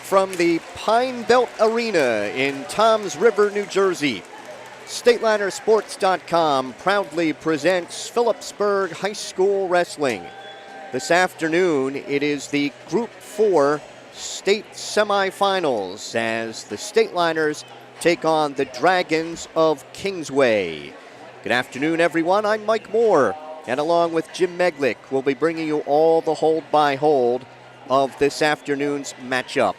From the Pine Belt Arena in Toms River, New Jersey, StatelinerSports.com proudly presents Phillipsburg High School Wrestling. This afternoon, it is the Group 4 state semifinals as the Stateliners take on the Dragons of Kingsway. Good afternoon, everyone. I'm Mike Moore, and along with Jim Meglick, we'll be bringing you all the hold-by-hold of this afternoon's matchup.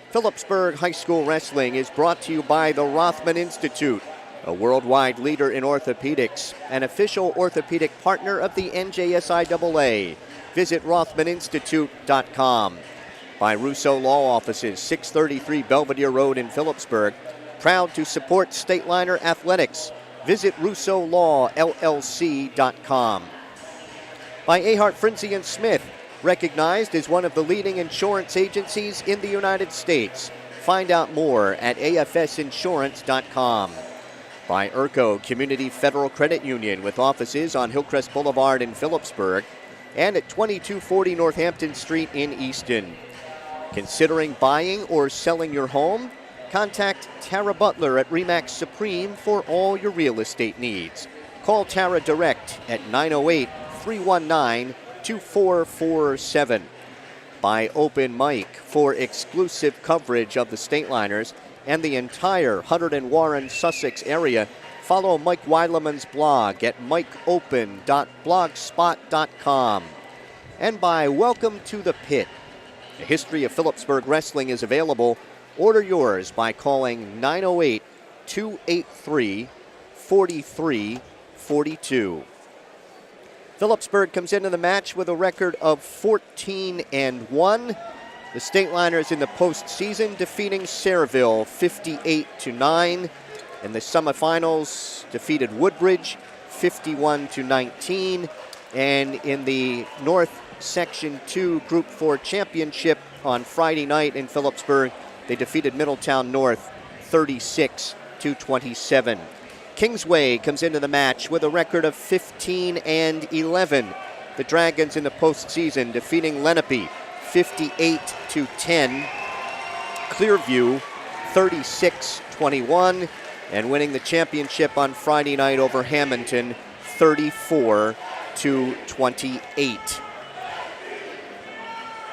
Phillipsburg High School Wrestling is brought to you by the Rothman Institute, a worldwide leader in orthopedics, an official orthopedic partner of the NJSIAA. Visit RothmanInstitute.com. By Russo Law Offices, 633 Belvedere Road in Phillipsburg. Proud to support Stateliner Athletics. Visit RussoLawLLC.com. By Ahart, Frinzy & Smith, recognized as one of the leading insurance agencies in the United States. Find out more at afsinsurance.com. By Urco Community Federal Credit Union with offices on Hillcrest Boulevard in Phillipsburg and at 2240 Northampton Street in Easton. Considering buying or selling your home? Contact Tara Butler at RE/MAX Supreme for all your real estate needs. Call Tara direct at 908-319-2447. By Open Mic for exclusive coverage of the Stateliners and the entire Hunterd and Warren, Sussex area. Follow Mike Weileman's blog at mikeopen.blogspot.com. And by Welcome to the Pit. The history of Phillipsburg wrestling is available. Order yours by calling 908-283-4342. Phillipsburg comes into the match with a record of 14-1. The Stateliners in the postseason defeating Sayreville 58-9. In the semifinals, defeated Woodbridge 51-19. And in the North Section 2 Group 4 Championship on Friday night in Phillipsburg, they defeated Middletown North 36-27. Kingsway comes into the match with a record of 15-11. The Dragons in the postseason defeating Lenape 58-10. Clearview 36-21. And winning the championship on Friday night over Hamilton 34-28.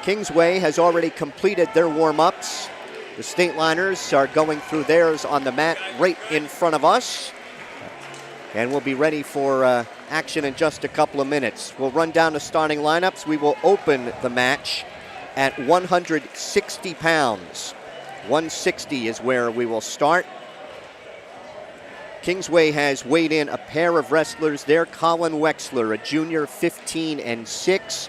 Kingsway has already completed their warm-ups. The Stateliners are going through theirs on the mat right in front of us. And we'll be ready for action in just a couple of minutes. We'll run down the starting lineups. We will open the match at 160 pounds. 160 is where we will start. Kingsway has weighed in a pair of wrestlers there. Colin Wexler, a junior, 15-6.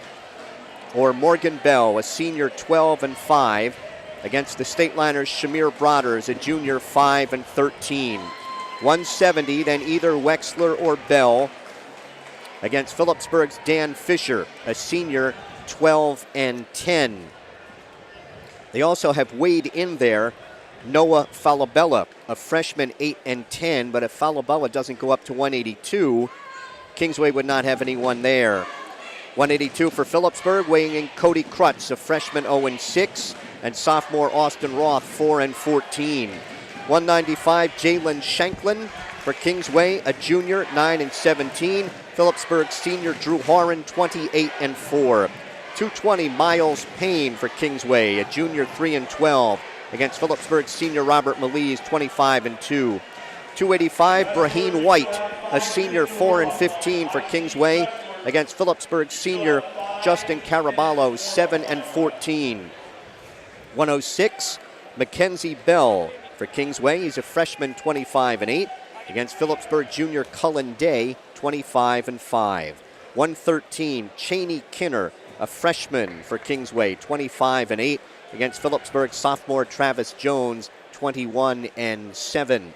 Or Morgan Bell, a senior, 12-5. Against the Stateliners' Shamir Broaders, a junior, 5-13. 170, then either Wexler or Bell. Against Phillipsburg's Dan Fisher, a senior, 12-10. They also have weighed in there Noah Falabella, a freshman, 8-10, but if Falabella doesn't go up to 182, Kingsway would not have anyone there. 182 for Phillipsburg, weighing in Cody Krutz, a freshman, 0-6, and sophomore Austin Roth, 4-14. 195, Jalen Shanklin for Kingsway, a junior, 9-17. Phillipsburg senior Drew Horan, 28-4. 220, Miles Payne for Kingsway, a junior, 3-12. Against Phillipsburg senior Robert Malise, 25-2. 285, Braheen White, a senior, 4-15 for Kingsway. Against Phillipsburg senior Justin Caraballo, 7-14. 106, Mackenzie Bell for Kingsway. He's a freshman, 25-8. Against Phillipsburg junior Cullen Day, 25-5. 113, Cheney Kinner, a freshman for Kingsway, 25-8. Against Phillipsburg sophomore Travis Jones, 21-7.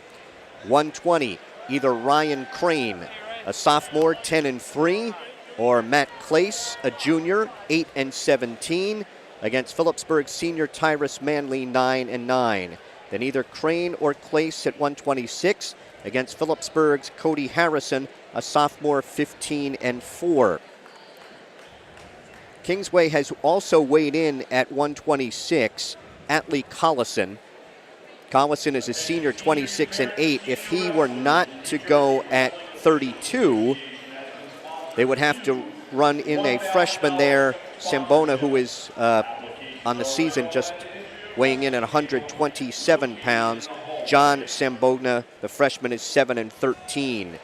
120, either Ryan Crane, a sophomore, 10-3, or Matt Clace, a junior, 8-17. Against Phillipsburg senior Tyrus Manley, 9-9. Then either Crane or Clace at 126. Against Phillipsburg's Cody Harrison, a sophomore, 15-4. Kingsway has also weighed in at 126, Atlee Collison. Collison is a senior, 26-8. If he were not to go at 32, they would have to run in a freshman there, Sambona, who is on the season just weighing in at 127 pounds. John Sambona, the freshman, is 7-13.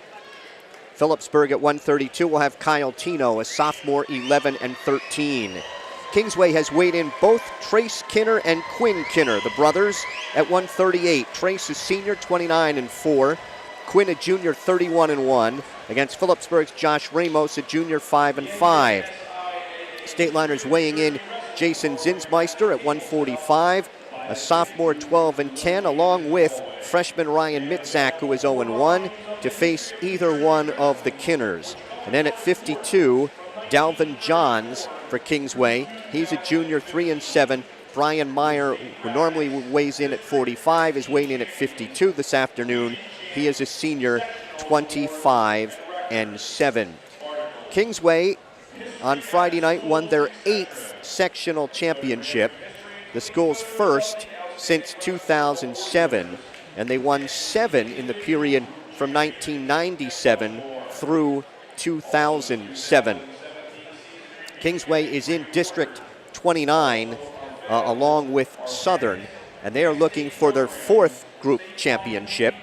Phillipsburg at 132 will have Kyle Tino, a sophomore, 11-13. Kingsway has weighed in both Trace Kinner and Quinn Kinner, the brothers, at 138. Trace is senior, 29-4. Quinn, a junior, 31-1. Against Phillipsburg's Josh Ramos, a junior, 5-5. Stateliners weighing in Jason Zinsmeister at 145. A sophomore, 12-10, along with freshman Ryan Mitzak, who is 0-1, to face either one of the Kinners. And then at 52, Dalvin Johns for Kingsway. He's a junior, 3-7. Brian Meyer, who normally weighs in at 45, is weighing in at 52 this afternoon. He is a senior, 25-7. Kingsway on Friday night won their 8th sectional championship, the school's first since 2007, and they won 7 in the period from 1997 through 2007. Kingsway is in District 29 along with Southern, and they are looking for their 4th group championship.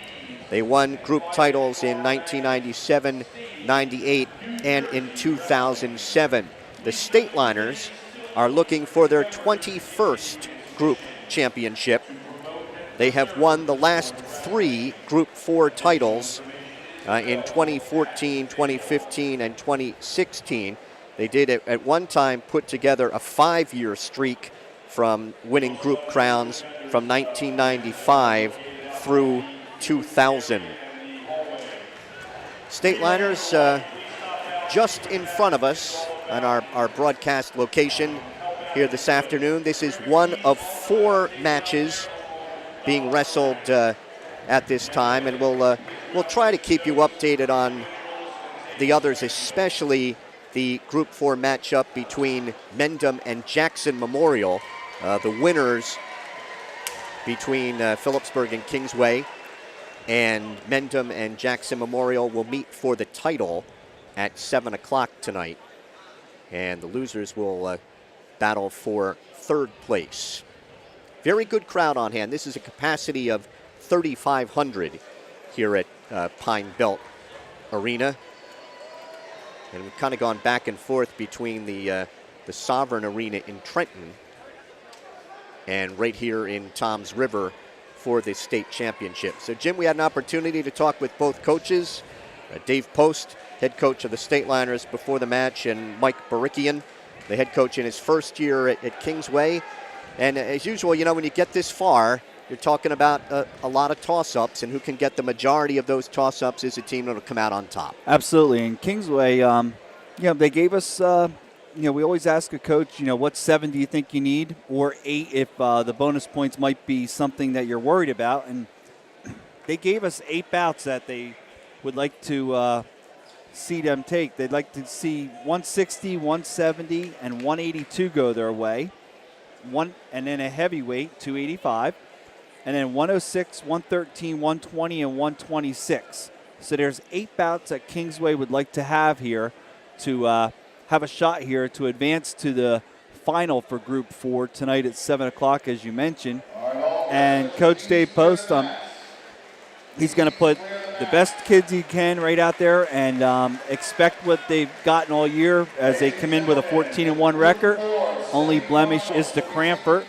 They won group titles in 1997, 98, and in 2007. The Stateliners are looking for their 21st group championship. They have won the last 3 Group 4 titles in 2014, 2015, and 2016. They did at one time put together a 5-year streak from winning group crowns from 1995 through 2000. Stateliners just in front of us on our broadcast location here this afternoon. This is one of 4 matches being wrestled at this time, and we'll try to keep you updated on the others, especially the Group 4 matchup between Mendham and Jackson Memorial. The winners between Phillipsburg and Kingsway, and Mendham and Jackson Memorial will meet for the title at 7 o'clock tonight. And the losers will battle for 3rd place. Very good crowd on hand. This is a capacity of 3,500 here at Pine Belt Arena. And we've kind of gone back and forth between the Sovereign Arena in Trenton and right here in Toms River for the state championship. So, Jim, we had an opportunity to talk with both coaches, Dave Post, head coach of the Stateliners, before the match, and Mike Barikian, the head coach in his first year at Kingsway. And as usual, you know, when you get this far, you're talking about a lot of toss-ups, and who can get the majority of those toss-ups is a team that will come out on top. Absolutely. And Kingsway, they gave us, we always ask a coach, what 7 do you think you need, or 8 if the bonus points might be something that you're worried about. And they gave us 8 bouts that they would like to see them take. They'd like to see 160, 170, and 182 go their way. And then a heavyweight, 285. And then 106, 113, 120, and 126. So there's 8 bouts that Kingsway would like to have here to have a shot here to advance to the final for Group 4 tonight at 7 o'clock, as you mentioned. And Coach Dave Post, he's going to put the best kids he can right out there and expect what they've gotten all year as they come in with a 14-1 record. Only blemish is to Cranford.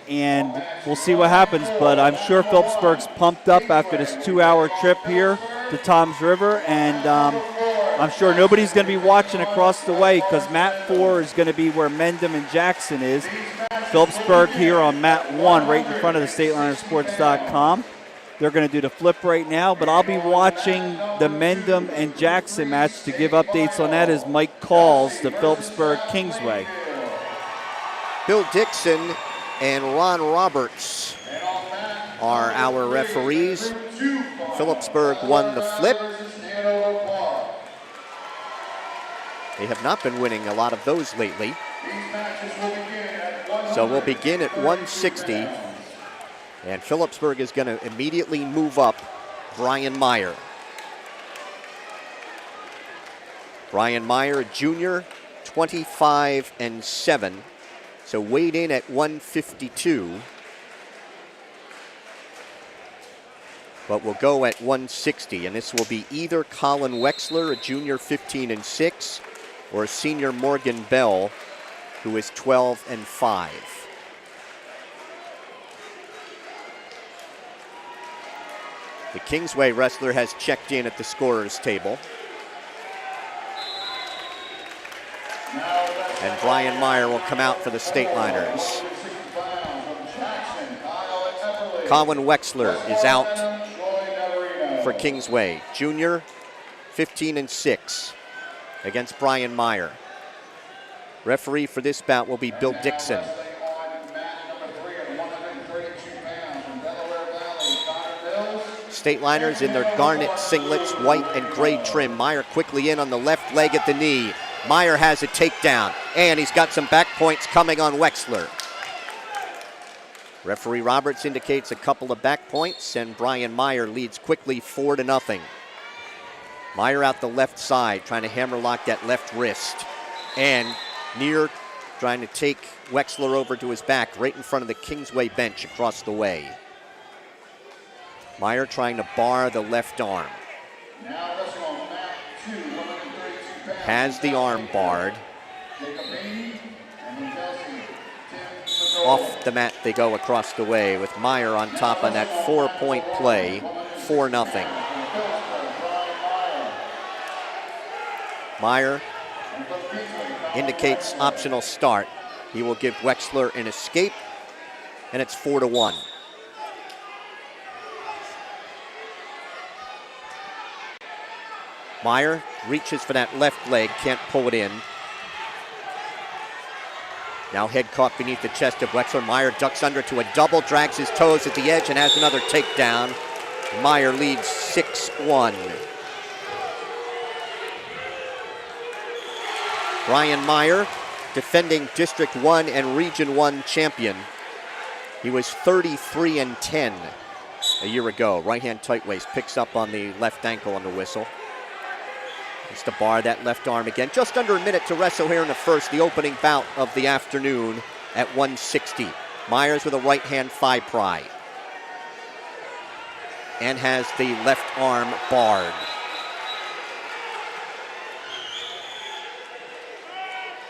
and we'll see what happens. But I'm sure Phillipsburg's pumped up after this 2-hour trip here to Toms River, and I'm sure nobody's going to be watching across the way because mat 4 is going to be where Mendham and Jackson is. Phillipsburg here on mat 1 right in front of the StatelinerSports.com. They're going to do the flip right now, but I'll be watching the Mendham and Jackson match to give updates on that as Mike calls the Phillipsburg Kingsway. Bill Dixon and Ron Roberts are our referees. Phillipsburg won the flip. They have not been winning a lot of those lately. So we'll begin at 160. And Phillipsburg is going to immediately move up Brian Meyer. Brian Meyer, a junior, 25-7. So weighed in at 152. But we'll go at 160. And this will be either Colin Wexler, a junior, 15-6, or senior Morgan Bell, who is 12-5. The Kingsway wrestler has checked in at the scorer's table. And Brian Meyer will come out for the Stateliners. Colin Wexler is out for Kingsway. Junior, 15-6 against Brian Meyer. Referee for this bout will be Bill Dixon. Stateliners in their garnet singlets, white and gray trim. Meyer quickly in on the left leg at the knee. Meyer has a takedown, and he's got some back points coming on Wexler. Referee Roberts indicates a couple of back points, and Brian Meyer leads quickly 4-0. Meyer out the left side, trying to hammerlock that left wrist. And near trying to take Wexler over to his back, right in front of the Kingsway bench across the way. Meyer trying to bar the left arm. Has the arm barred. Off the mat they go across the way with Meyer on top on that 4-point play, 4-0. Meyer indicates optional start. He will give Wexler an escape, and it's 4-1. Meyer reaches for that left leg, can't pull it in. Now head caught beneath the chest of Wexler. Meyer ducks under to a double, drags his toes at the edge, and has another takedown. Meyer leads 6-1. Brian Meyer, defending District 1 and Region 1 champion. He was 33-10 a year ago. Right-hand tight waist, picks up on the left ankle on the whistle. Just to bar that left arm again. Just under a minute to wrestle here in the first, the opening bout of the afternoon at 160. Myers with a right hand thigh pry. And has the left arm barred.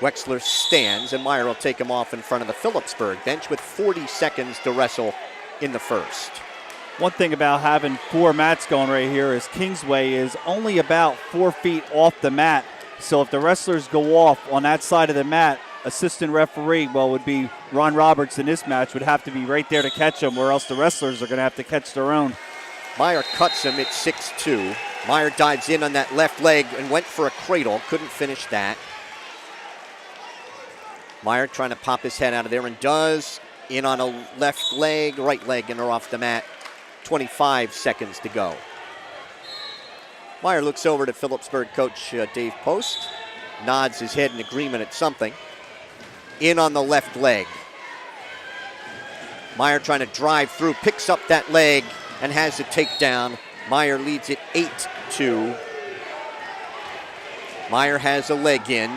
Wexler stands, and Meyer will take him off in front of the Phillipsburg bench with 40 seconds to wrestle in the first. One thing about having 4 mats going right here is Kingsway is only about 4 feet off the mat. So if the wrestlers go off on that side of the mat, assistant referee, well, would be Ron Roberts in this match, would have to be right there to catch them, or else the wrestlers are going to have to catch their own. Meyer cuts him at 6-2. Meyer dives in on that left leg and went for a cradle. Couldn't finish that. Meyer trying to pop his head out of there, and does. In on a left leg, right leg, and they're off the mat. 25 seconds to go. Meyer looks over to Phillipsburg coach Dave Post, nods his head in agreement at something. In on the left leg. Meyer trying to drive through, picks up that leg and has a takedown. Meyer leads it 8-2. Meyer has a leg in.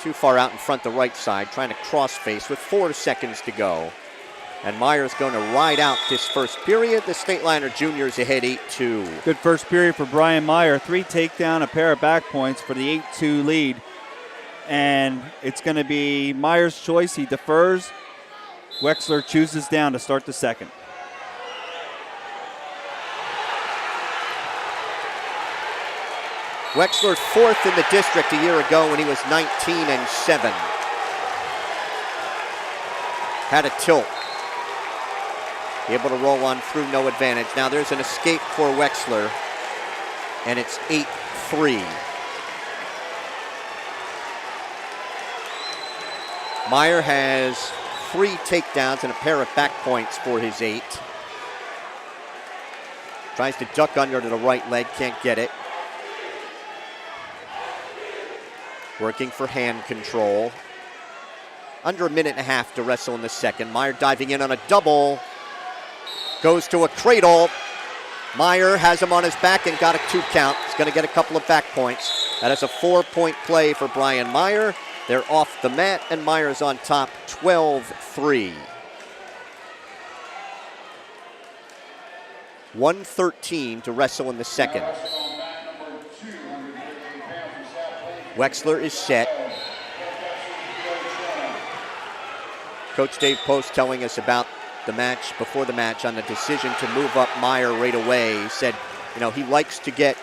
Too far out in front the right side, trying to cross face with 4 seconds to go. And Meyer's going to ride out this first period. The Stateliner juniors ahead 8-2. Good first period for Brian Meyer. 3 takedown, a pair of back points for the 8-2 lead. and it's going to be Meyer's choice. He defers. Wexler chooses down to start the second. Wexler fourth in the district a year ago when he was 19-7. Had a tilt. Able to roll on through, no advantage. Now there's an escape for Wexler, and it's 8-3. Meyer has 3 takedowns and a pair of back points for his 8. Tries to duck under to the right leg, can't get it. Working for hand control. Under a minute and a half to wrestle in the second. Meyer diving in on a double. Goes to a cradle. Meyer has him on his back and got a 2 count. He's going to get a couple of back points. That is a 4-point play for Brian Meyer. They're off the mat, and Meyer's on top, 12-3. 1:13 to wrestle in the second. Wexler is set. Coach Dave Post telling us about the match, before the match, on the decision to move up Meyer right away. He said, he likes to get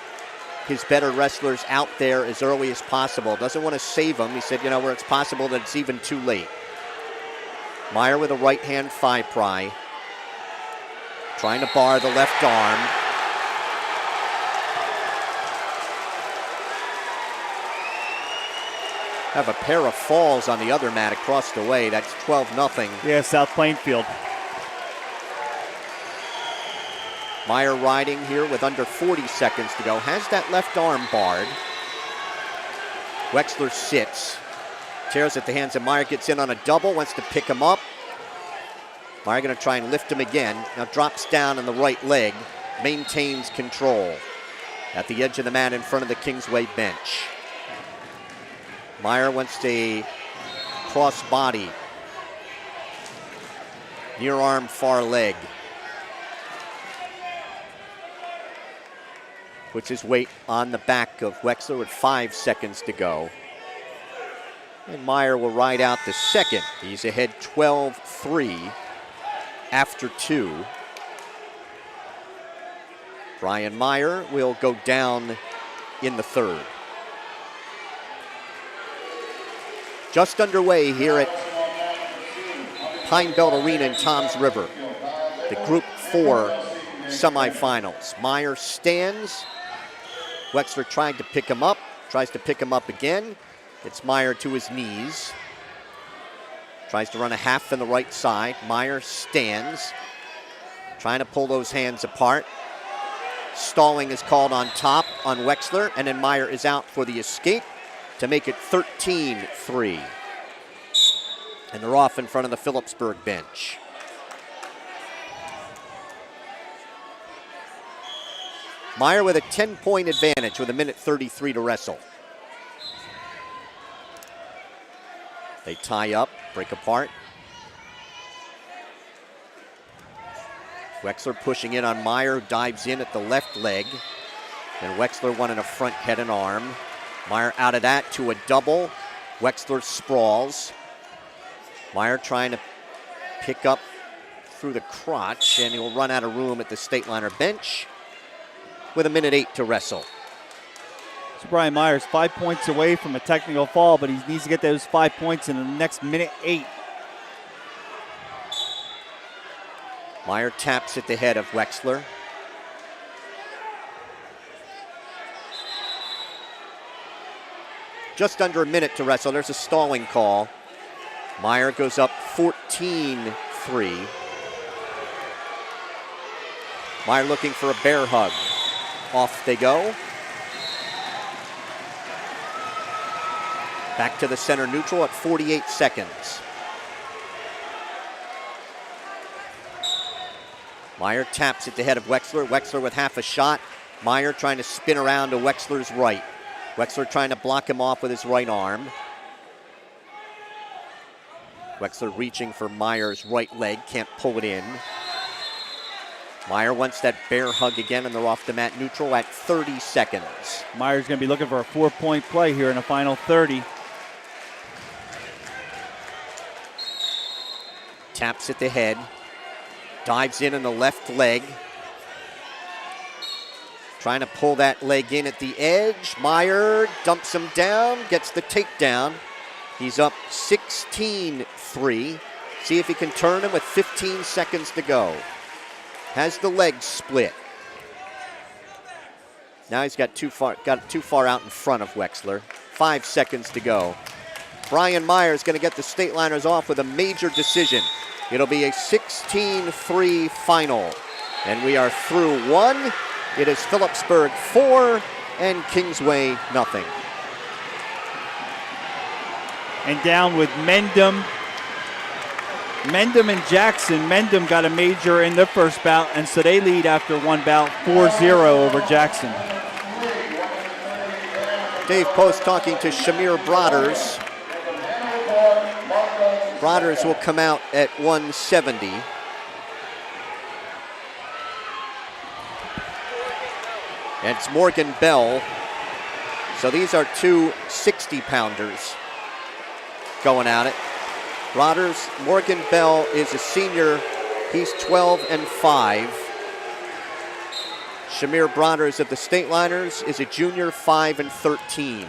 his better wrestlers out there as early as possible. Doesn't want to save them. He said, where it's possible that it's even too late. Meyer with a right hand 5-pry. Trying to bar the left arm. Have a pair of falls on the other mat across the way. That's 12-0. Yeah, South Plainfield. Meyer riding here with under 40 seconds to go. Has that left arm barred. Wexler sits. Tears at the hands of Meyer. Gets in on a double. Wants to pick him up. Meyer going to try and lift him again. Now drops down on the right leg. Maintains control. At the edge of the mat in front of the Kingsway bench. Meyer wants to cross body. Near arm, far leg. Puts his weight on the back of Wexler with 5 seconds to go. And Meyer will ride out the second. He's ahead 12-3 after 2. Brian Meyer will go down in the third. Just underway here at Pine Belt Arena in Toms River. The Group 4 semifinals. Meyer stands. Wexler tried to pick him up. Tries to pick him up again. It's Meyer to his knees. Tries to run a half in the right side. Meyer stands. Trying to pull those hands apart. Stalling is called on top on Wexler, and then Meyer is out for the escape to make it 13-3. And they're off in front of the Phillipsburg bench. Meyer with a 10-point advantage with 1:33 to wrestle. They tie up, break apart. Wexler pushing in on Meyer, who dives in at the left leg. And Wexler one in a front head and arm. Meyer out of that to a double. Wexler sprawls. Meyer trying to pick up through the crotch, and he'll run out of room at the Stateliner bench with 1:08 to wrestle. So Brian Meyer's 5 points away from a technical fall, but he needs to get those 5 points in the next 1:08. Meyer taps at the head of Wexler. Just under a minute to wrestle. There's a stalling call. Meyer goes up 14-3. Meyer looking for a bear hug. Off they go. Back to the center neutral at 48 seconds. Meyer taps at the head of Wexler. Wexler with half a shot. Meyer trying to spin around to Wexler's right. Wexler trying to block him off with his right arm. Wexler reaching for Meyer's right leg. Can't pull it in. Meyer wants that bear hug again, and they're off the mat neutral at 30 seconds. Meyer's going to be looking for a 4-point play here in the final 30. Taps at the head. Dives in on the left leg. Trying to pull that leg in at the edge. Meyer dumps him down, gets the takedown. He's up 16-3. See if he can turn him with 15 seconds to go. Has the leg split. Now he's got too far out in front of Wexler. 5 seconds to go. Brian Meyer is going to get the Stateliners off with a major decision. It'll be a 16-3 final. And we are through one. It is Phillipsburg 4 and Kingsway nothing. And down with Mendham. Mendham and Jackson. Mendham got a major in the first bout, and so they lead after one bout 4-0 over Jackson. Dave Post talking to Shamir Broaders. Broaders will come out at 170. And it's Morgan Bell. So these are two 60-pounders going at it. Broaders, Morgan Bell is a senior. He's 12-5. Shamir Broaders of the Stateliners is a junior, 5-13.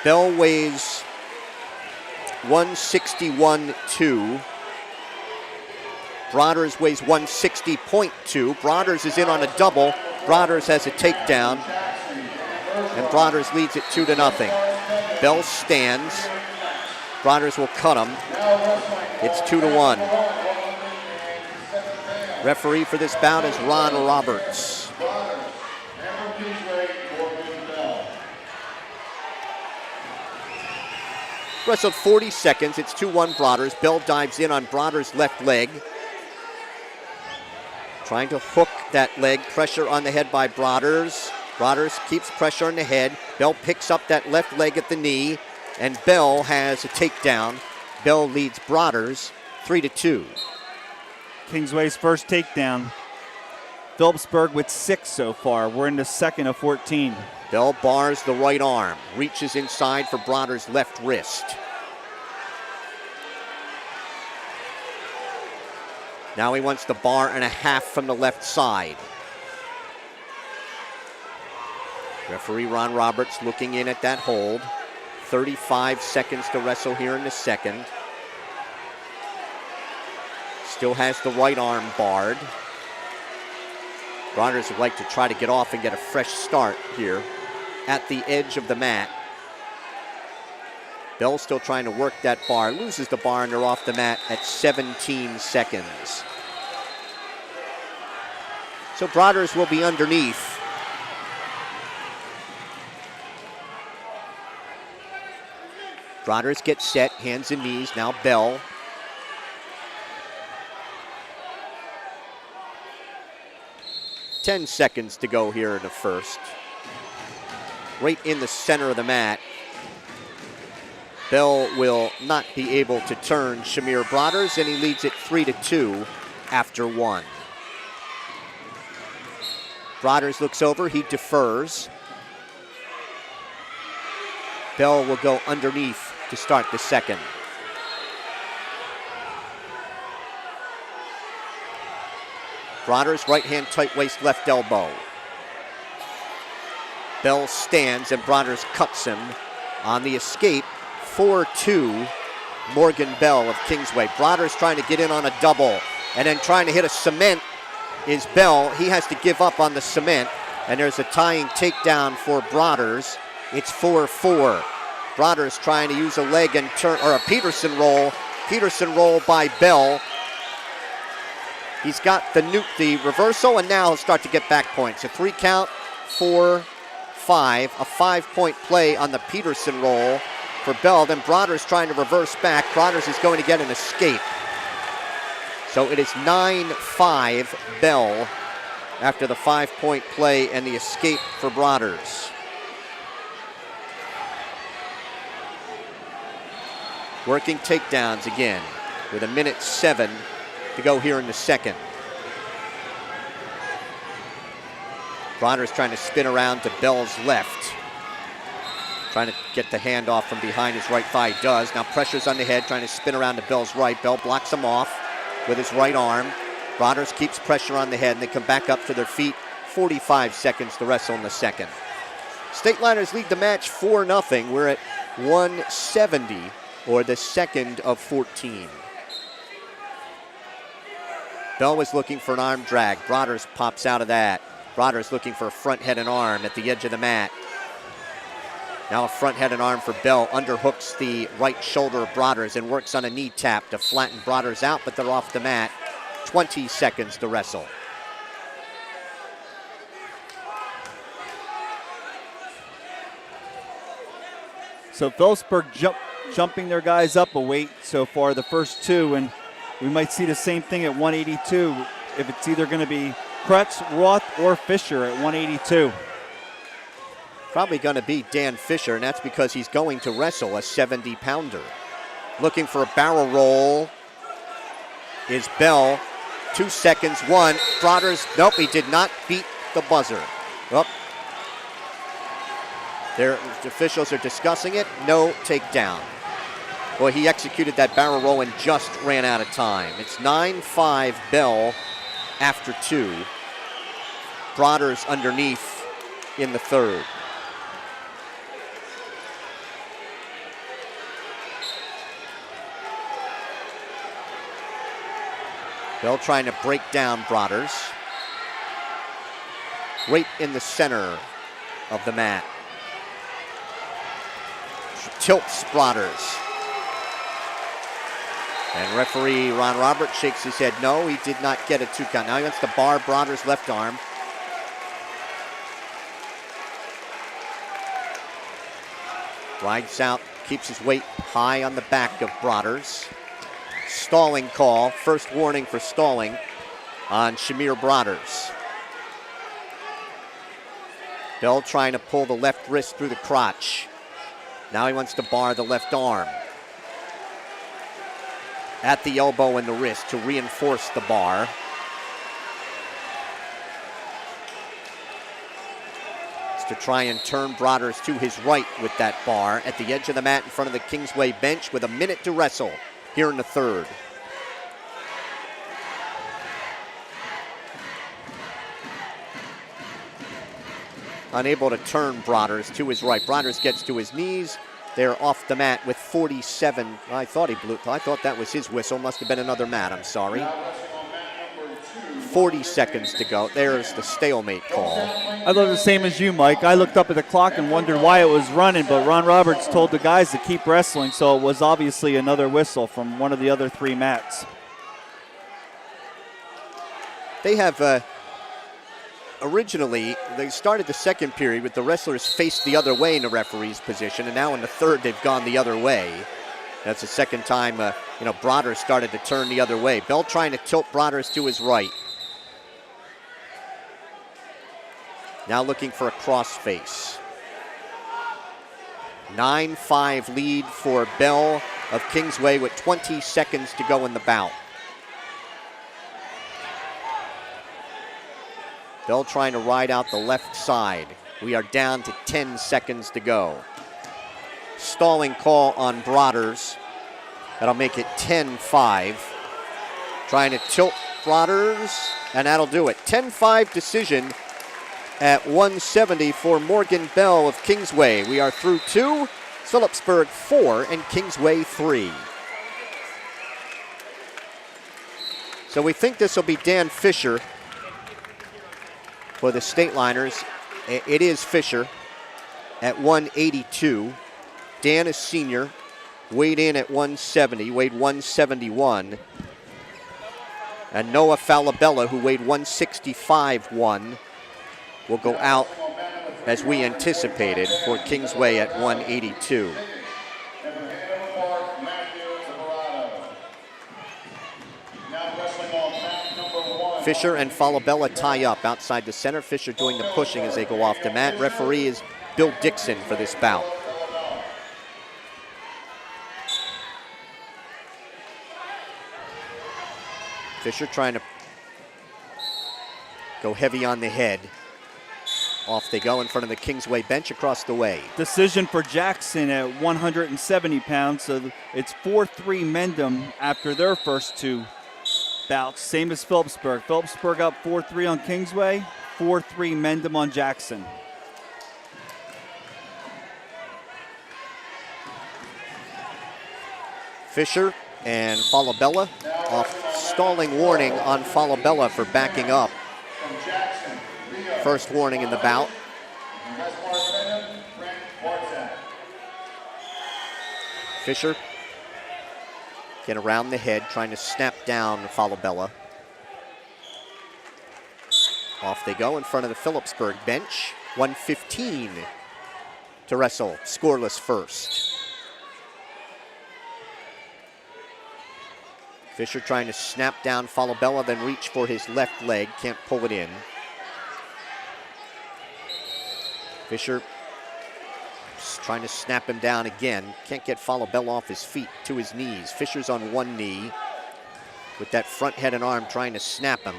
Bell weighs 161.2. Broaders weighs 160.2. Broaders is in on a double. Broaders has a takedown. And Broaders leads it 2-0. Bell stands. Broaders will cut him. It's 2-1. Referee for this bout is Ron Roberts. Wrestled 40 seconds. It's 2-1 Broaders. Bell dives in on Broaders' left leg. Trying to hook that leg. Pressure on the head by Broaders. Broaders keeps pressure on the head. Bell picks up that left leg at the knee. And Bell has a takedown. Bell leads Broaders 3-2. Kingsway's first takedown. Phillipsburg with 6 so far. We're in the second of 14. Bell bars the right arm. Reaches inside for Broaders' left wrist. Now he wants the bar and a half from the left side. Referee Ron Roberts looking in at that hold. 35 seconds to wrestle here in the second. Still has the right arm barred. Broaders would like to try to get off and get a fresh start here at the edge of the mat. Bell still trying to work that bar. Loses the bar and they're off the mat at 17 seconds. So Broaders will be underneath. Broaders get set, hands and knees. Now Bell. Ten seconds to go here in the first. Right in the center of the mat. Bell will not be able to turn Shamir Broaders, and he leads it 3-2 after one. Broaders looks over, he defers. Bell will go underneath to start the second. Broaders right hand tight waist left elbow. Bell stands and Broaders cuts him on the escape. 4-2, Morgan Bell of Kingsway. Broaders trying to get in on a double and then trying to hit a cement is Bell. He has to give up on the cement, and there's a tying takedown for Broaders. It's 4-4. Broaders trying to use a leg and turn, or a Peterson roll. Peterson roll by Bell. He's got the reversal, and now he'll start to get back points. A 3 count, 4-5, a 5-point play on the Peterson roll for Bell. Then Broaders trying to reverse back. Broaders is going to get an escape. So it is 9-5 Bell after the 5-point play and the escape for Broaders. Working takedowns again with 1:07 to go here in the second. Broaders trying to spin around to Bell's left. Trying to get the hand off from behind his right thigh. Does. Now pressure's on the head, trying to spin around to Bell's right. Bell blocks him off with his right arm. Broaders keeps pressure on the head, and they come back up to their feet. 45 seconds to wrestle in the second. Stateliners lead the match 4-0. We're at 170, or the second of 14. Bell was looking for an arm drag. Broaders pops out of that. Broaders looking for a front head and arm at the edge of the mat. Now a front head and arm for Bell. Underhooks the right shoulder of Broaders and works on a knee tap to flatten Broaders out, but they're off the mat. 20 seconds to wrestle. So Phillipsburg jumping their guys up a weight so far, the first two, and we might see the same thing at 182 if it's either going to be Kretz, Roth, or Fisher at 182. Probably going to be Dan Fisher, and that's because he's going to wrestle a 70-pounder. Looking for a barrel roll is Bell. 2 seconds, one. Broaders, nope, he did not beat the buzzer. Well, the officials are discussing it. No takedown. Boy, he executed that barrel roll and just ran out of time. It's 9-5 Bell after 2. Broaders underneath in the third. Bell trying to break down Broaders. Right in the center of the mat. Tilts Broaders. And referee Ron Roberts shakes his head. No, he did not get a 2 count. Now he wants to bar Broaders' left arm. Rides out, keeps his weight high on the back of Broaders. Stalling call, first warning for stalling on Shamir Broaders. Bell trying to pull the left wrist through the crotch. Now he wants to bar the left arm. At the elbow and the wrist to reinforce the bar. It's to try and turn Broaders to his right with that bar at the edge of the mat in front of the Kingsway bench with a minute to wrestle here in the third. Unable to turn Broaders to his right. Broaders gets to his knees. They're off the mat with 47. I thought that was his whistle. Must have been another mat. I'm sorry. 40 seconds to go. There's the stalemate call. I thought the same as you, Mike. I looked up at the clock and wondered why it was running, but Ron Roberts told the guys to keep wrestling, so it was obviously another whistle from one of the other 3 mats. They have originally, they started the second period with the wrestlers faced the other way in the referee's position, and now in the third they've gone the other way. That's the second time, Broaders started to turn the other way. Bell trying to tilt Broaders to his right. Now looking for a crossface. 9-5 lead for Bell of Kingsway with 20 seconds to go in the bout. Bell trying to ride out the left side. We are down to 10 seconds to go. Stalling call on Broaders. That'll make it 10-5. Trying to tilt Broaders, and that'll do it. 10-5 decision at 170 for Morgan Bell of Kingsway. We are through 2, Phillipsburg 4, and Kingsway 3. So we think this will be Dan Fisher for the Stateliners. It is Fisher at 182. Dan is senior, weighed in at 170, weighed 171. And Noah Falabella, who weighed 165-1, will go out as we anticipated for Kingsway at 182. Fisher and Falabella tie up outside the center. Fisher doing the pushing as they go off the mat. Referee is Bill Dixon for this bout. Fisher trying to go heavy on the head. Off they go in front of the Kingsway bench across the way. Decision for Jackson at 170 pounds, so it's 4-3 Mendham after their first two bouts. Same as Phillipsburg. Phillipsburg up 4-3 on Kingsway, 4-3 Mendham on Jackson. Fisher and Falabella off stalling warning on Falabella for backing up. First warning in the bout. Fisher get around the head, trying to snap down Falabella. Off they go in front of the Phillipsburg bench. 1:15 to wrestle, scoreless first. Fisher trying to snap down Falabella, then reach for his left leg, can't pull it in. Fisher trying to snap him down again. Can't get Falabella off his feet to his knees. Fisher's on one knee with that front head and arm trying to snap him.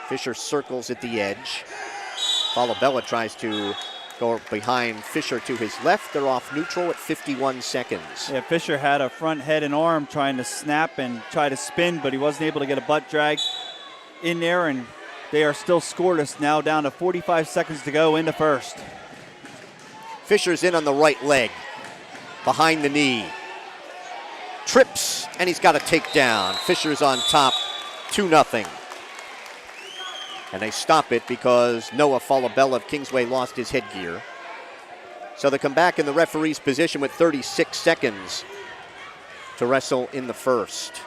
Fisher circles at the edge. Falabella tries to go behind Fisher to his left. They're off neutral at 51 seconds. Yeah, Fisher had a front head and arm trying to snap and try to spin, but he wasn't able to get a butt drag in there, and they are still scoreless now, down to 45 seconds to go in the first. Fisher's in on the right leg, behind the knee. Trips, and he's got a takedown. Fisher's on top, 2-0. And they stop it because Noah Falabella of Kingsway lost his headgear. So they come back in the referee's position with 36 seconds to wrestle in the first.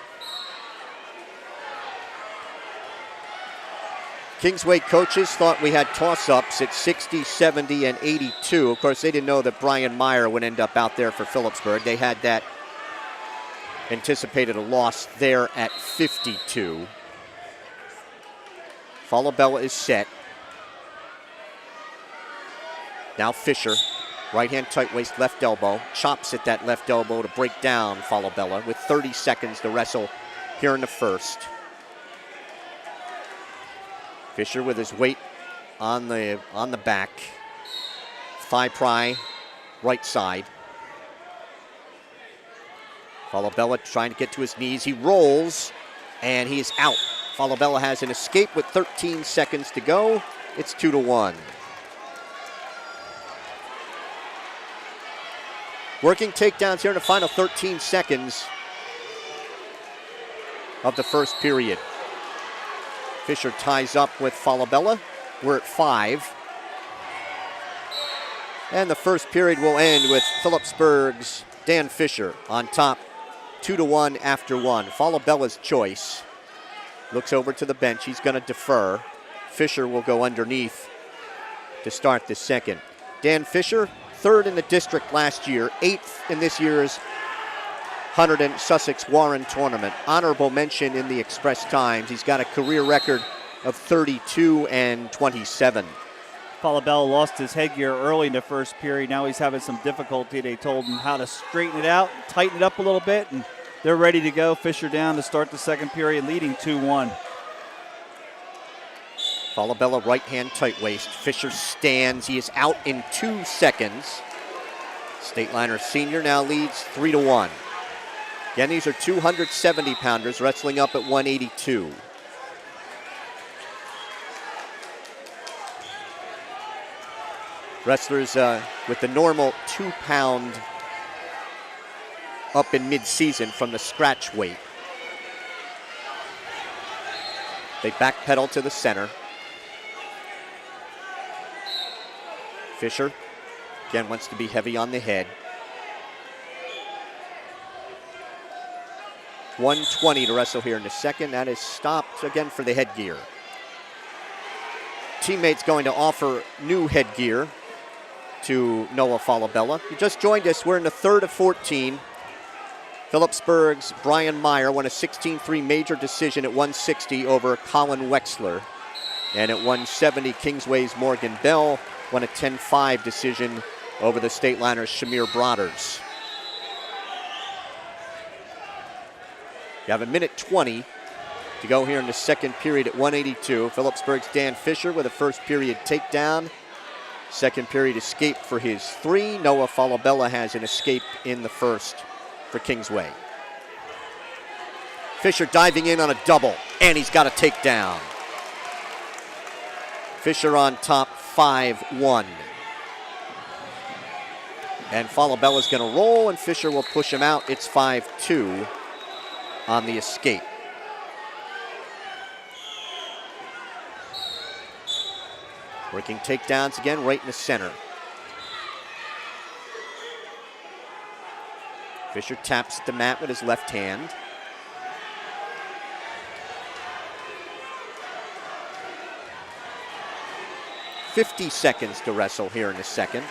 Kingsway coaches thought we had toss-ups at 60, 70, and 82. Of course, they didn't know that Brian Meyer would end up out there for Phillipsburg. They had that anticipated a loss there at 52. Falabella is set. Now Fisher, right hand tight waist, left elbow. Chops at that left elbow to break down Falabella with 30 seconds to wrestle here in the first. Fisher with his weight on the back. Thigh pry, right side. Falabella trying to get to his knees. He rolls, and he is out. Falabella has an escape with 13 seconds to go. It's 2-1. Working takedowns here in the final 13 seconds of the first period. Fisher ties up with Falabella. We're at 5. And the first period will end with Phillipsburg's Dan Fisher on top, 2-1 after 1. Falabella's choice. Looks over to the bench. He's going to defer. Fisher will go underneath to start the second. Dan Fisher, 3rd in the district last year, 8th in this year's Hunterdon Sussex Warren tournament. Honorable mention in the Express Times. He's got a career record of 32 and 27. Falabella lost his headgear early in the first period. Now he's having some difficulty. They told him how to straighten it out, tighten it up a little bit, and they're ready to go. Fisher down to start the second period, leading 2-1. Falabella right hand tight waist. Fisher stands. He is out in 2 seconds. Stateliner senior now leads 3-1. Again, these are 270-pounders wrestling up at 182. Wrestlers with the normal 2-pound up in mid-season from the scratch weight. They backpedal to the center. Fisher, again, wants to be heavy on the head. 1:20 to wrestle here in the second. That is stopped again for the headgear. Teammates going to offer new headgear to Noah Falabella. You just joined us. We're in the 3rd of 14. Phillipsburg's Brian Meyer won a 16-3 major decision at 160 over Colin Wexler. And at 170, Kingsway's Morgan Bell won a 10-5 decision over the Stateliners' Shamir Broaders. You have 1:20 to go here in the second period at 182. Phillipsburg's Dan Fisher with a first period takedown. Second period escape for his 3. Noah Falabella has an escape in the first for Kingsway. Fisher diving in on a double, and he's got a takedown. Fisher on top, 5-1. And Falabella's going to roll, and Fisher will push him out. It's 5-2 on the escape. Working takedowns again, right in the center. Fisher taps the mat with his left hand. "50 seconds to wrestle here in the second.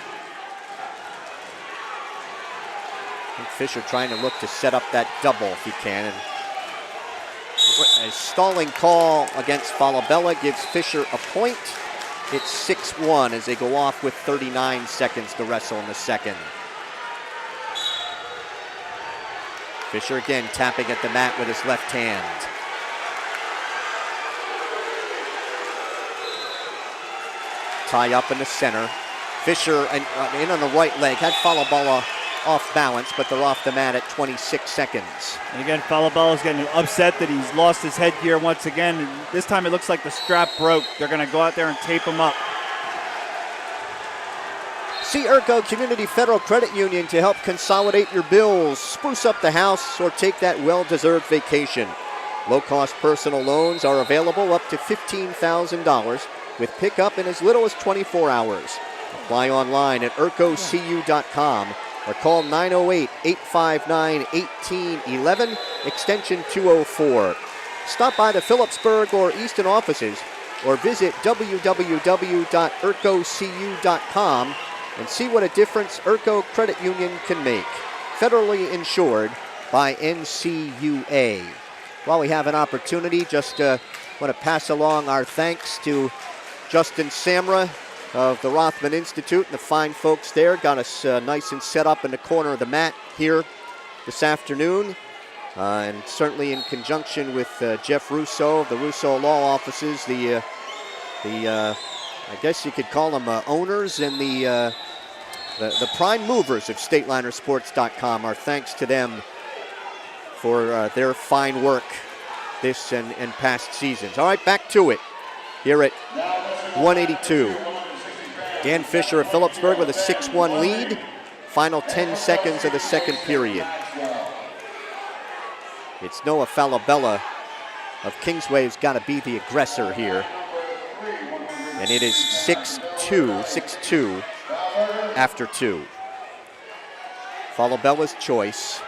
And Fisher trying to look to set up that double if he can. And a stalling call against Falabella gives Fisher a point. It's 6-1 as they go off with 39 seconds to wrestle in the second. Fisher again tapping at the mat with his left hand. Tie up in the center. Fisher in on the right leg, had Falabella off balance, but they're off the mat at 26 seconds. And again, Falabella's getting upset that he's lost his headgear once again. And this time it looks like the strap broke. They're going to go out there and tape him up. See Urco Community Federal Credit Union to help consolidate your bills, spruce up the house, or take that well-deserved vacation. Low-cost personal loans are available up to $15,000 with pickup in as little as 24 hours. Apply online at urcocu.com or call 908-859-1811, extension 204. Stop by the Phillipsburg or Easton offices or visit www.urcocu.com and see what a difference Urco Credit Union can make. Federally insured by NCUA. While we have an opportunity, just want to pass along our thanks to Justin Samra of the Rothman Institute and the fine folks there. Got us nice and set up in the corner of the mat here this afternoon. And certainly in conjunction with Jeff Russo of the Russo Law Offices, I guess you could call them owners and the prime movers of StatelinerSports.com. Our thanks to them for their fine work this and past seasons. All right, back to it here at 182. Dan Fisher of Phillipsburg with a 6-1 lead. Final 10 seconds of the second period. It's Noah Falabella of Kingsway who's got to be the aggressor here. And it is 6-2 after 2. Falabella's choice.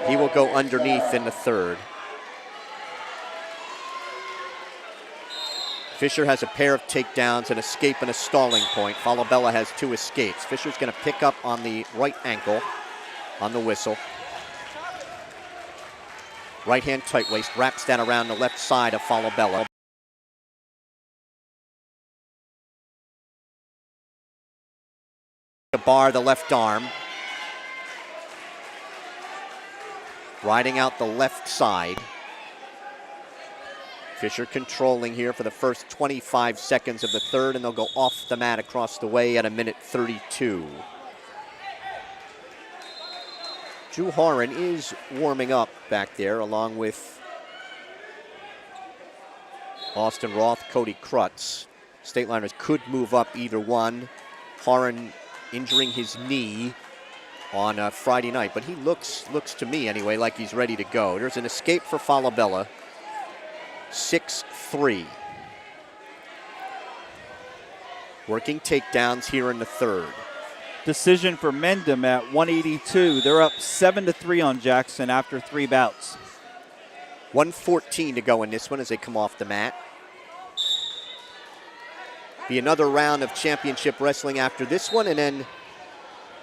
He will go underneath in the third. Fisher has a pair of takedowns, an escape, and a stalling point. Falabella has 2 escapes. Fisher's going to pick up on the right ankle on the whistle. Right hand tight waist, wraps that around the left side of Falabella. To bar the left arm. Riding out the left side. Fisher controlling here for the first 25 seconds of the third, and they'll go off the mat across the way at 1:32. Drew Horan is warming up back there along with Austin Roth, Cody Krutz. Stateliners could move up either one. Horan injuring his knee on Friday night, but he looks to me anyway like he's ready to go. There's an escape for Falabella. 6-3. Working takedowns here in the third. Decision for Mendham at 182. They're up 7-3 on Jackson after 3 bouts. 1:14 to go in this one as they come off the mat. Be another round of championship wrestling after this one, and then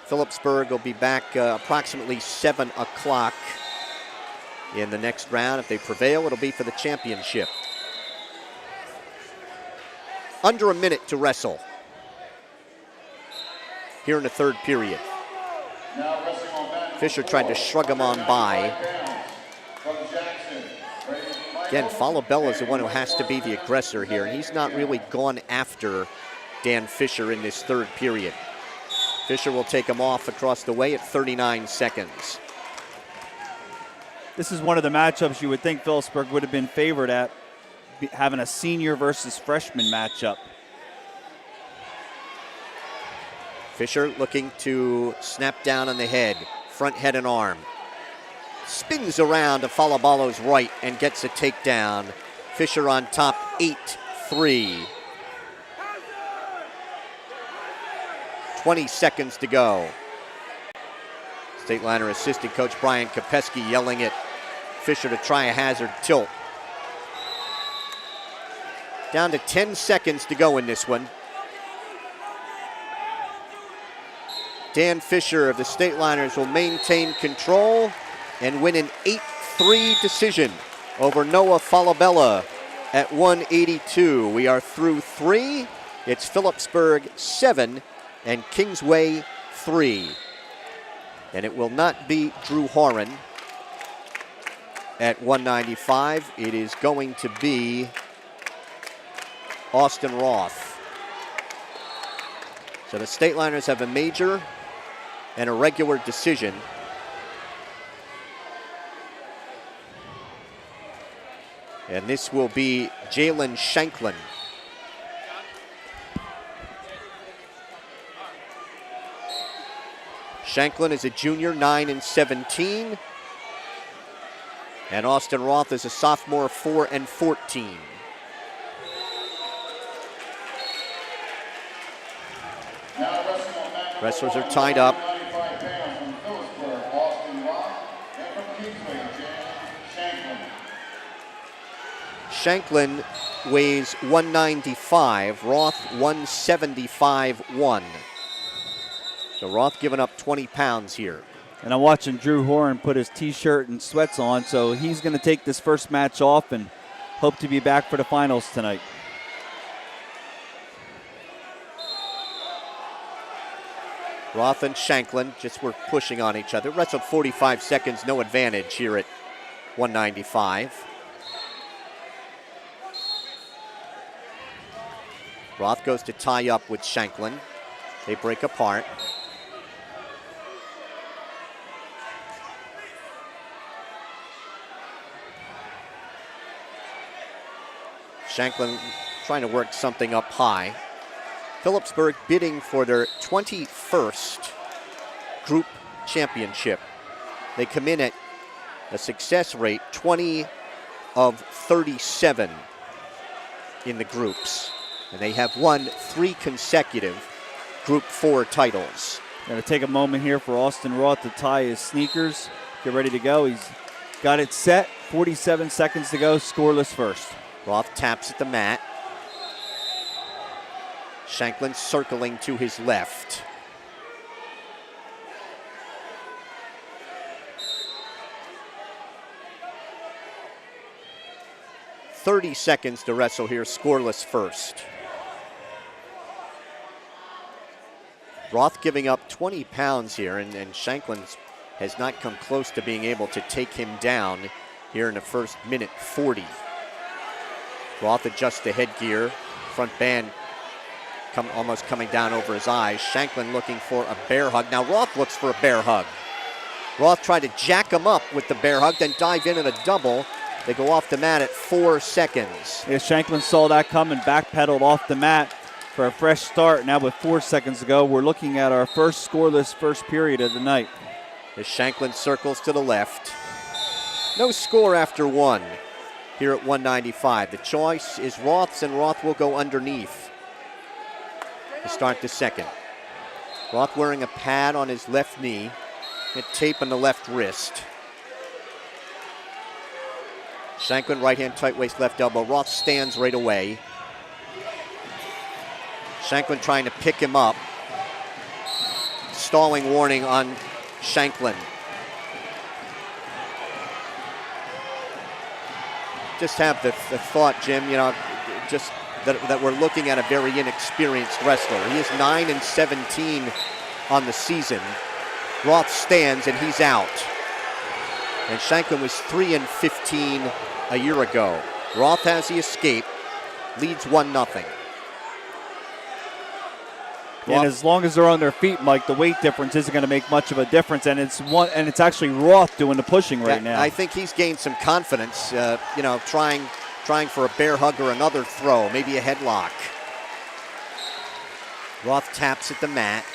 Phillipsburg will be back approximately 7 o'clock in the next round. If they prevail, it'll be for the championship. Under a minute to wrestle here in the third period. Fisher tried to shrug him on by. Again, Falabella is the one who has to be the aggressor here, and he's not really gone after Dan Fisher in this third period. Fisher will take him off across the way at 39 seconds. This is one of the matchups you would think Phillipsburg would have been favored at, having a senior versus freshman matchup. Fisher looking to snap down on the head, front head and arm. Spins around to Falabalo's right and gets a takedown. Fisher on top, 8-3. 20 seconds to go. Stateliner assistant coach Brian Kopeski yelling at Fisher to try a hazard tilt. Down to 10 seconds to go in this one. Dan Fisher of the Stateliners will maintain control and win an 8-3 decision over Noah Falabella at 182. We are through 3. It's Phillipsburg 7 and Kingsway 3. And it will not be Drew Horan at 195. It is going to be Austin Roth. So the Stateliners have a major and a regular decision. And this will be Jalen Shanklin. Shanklin is a junior, 9-17. And Austin Roth is a sophomore, 4-14. Wrestlers are tied up. Shanklin weighs 195, Roth 175.1. So Roth giving up 20 pounds here. And I'm watching Drew Horan put his t-shirt and sweats on, so he's going to take this first match off and hope to be back for the finals tonight. Roth and Shanklin just were pushing on each other. Wrestled 45 seconds, no advantage here at 195. Roth goes to tie up with Shanklin. They break apart. Shanklin trying to work something up high. Phillipsburg bidding for their 21st group championship. They come in at a success rate 20 of 37 in the groups. And they have won 3 consecutive Group 4 titles. Going to take a moment here for Austin Roth to tie his sneakers. Get ready to go. He's got it set. 47 seconds to go. Scoreless first. Roth taps at the mat. Shanklin circling to his left. "30 seconds to wrestle here, scoreless first. Roth giving up 20 pounds here, and Shanklin has not come close to being able to take him down here in the first minute 40. Roth adjusts the headgear, front band almost coming down over his eyes. Shanklin looking for a bear hug. Now Roth looks for a bear hug. Roth tried to jack him up with the bear hug, then dive in a double. They go off the mat at 4 seconds. Yeah, Shanklin saw that coming, backpedaled off the mat for a fresh start. Now with 4 seconds to go, we're looking at our first scoreless first period of the night. As Shanklin circles to the left. No score after 1 here at 195. The choice is Roth's, and Roth will go underneath to start the second. Roth wearing a pad on his left knee and tape on the left wrist. Shanklin right hand tight waist left elbow. Roth stands right away. Shanklin trying to pick him up. Stalling warning on Shanklin. Just have the thought, Jim, just that we're looking at a very inexperienced wrestler. He is 9-17 on the season. Roth stands and he's out. And Shanklin was 3-15 a year ago. Roth has the escape, leads 1-0. And as long as they're on their feet, Mike, the weight difference isn't going to make much of a difference. And it's actually Roth doing the pushing right now. I think he's gained some confidence, trying for a bear hug or another throw, maybe a headlock. Roth taps at the mat.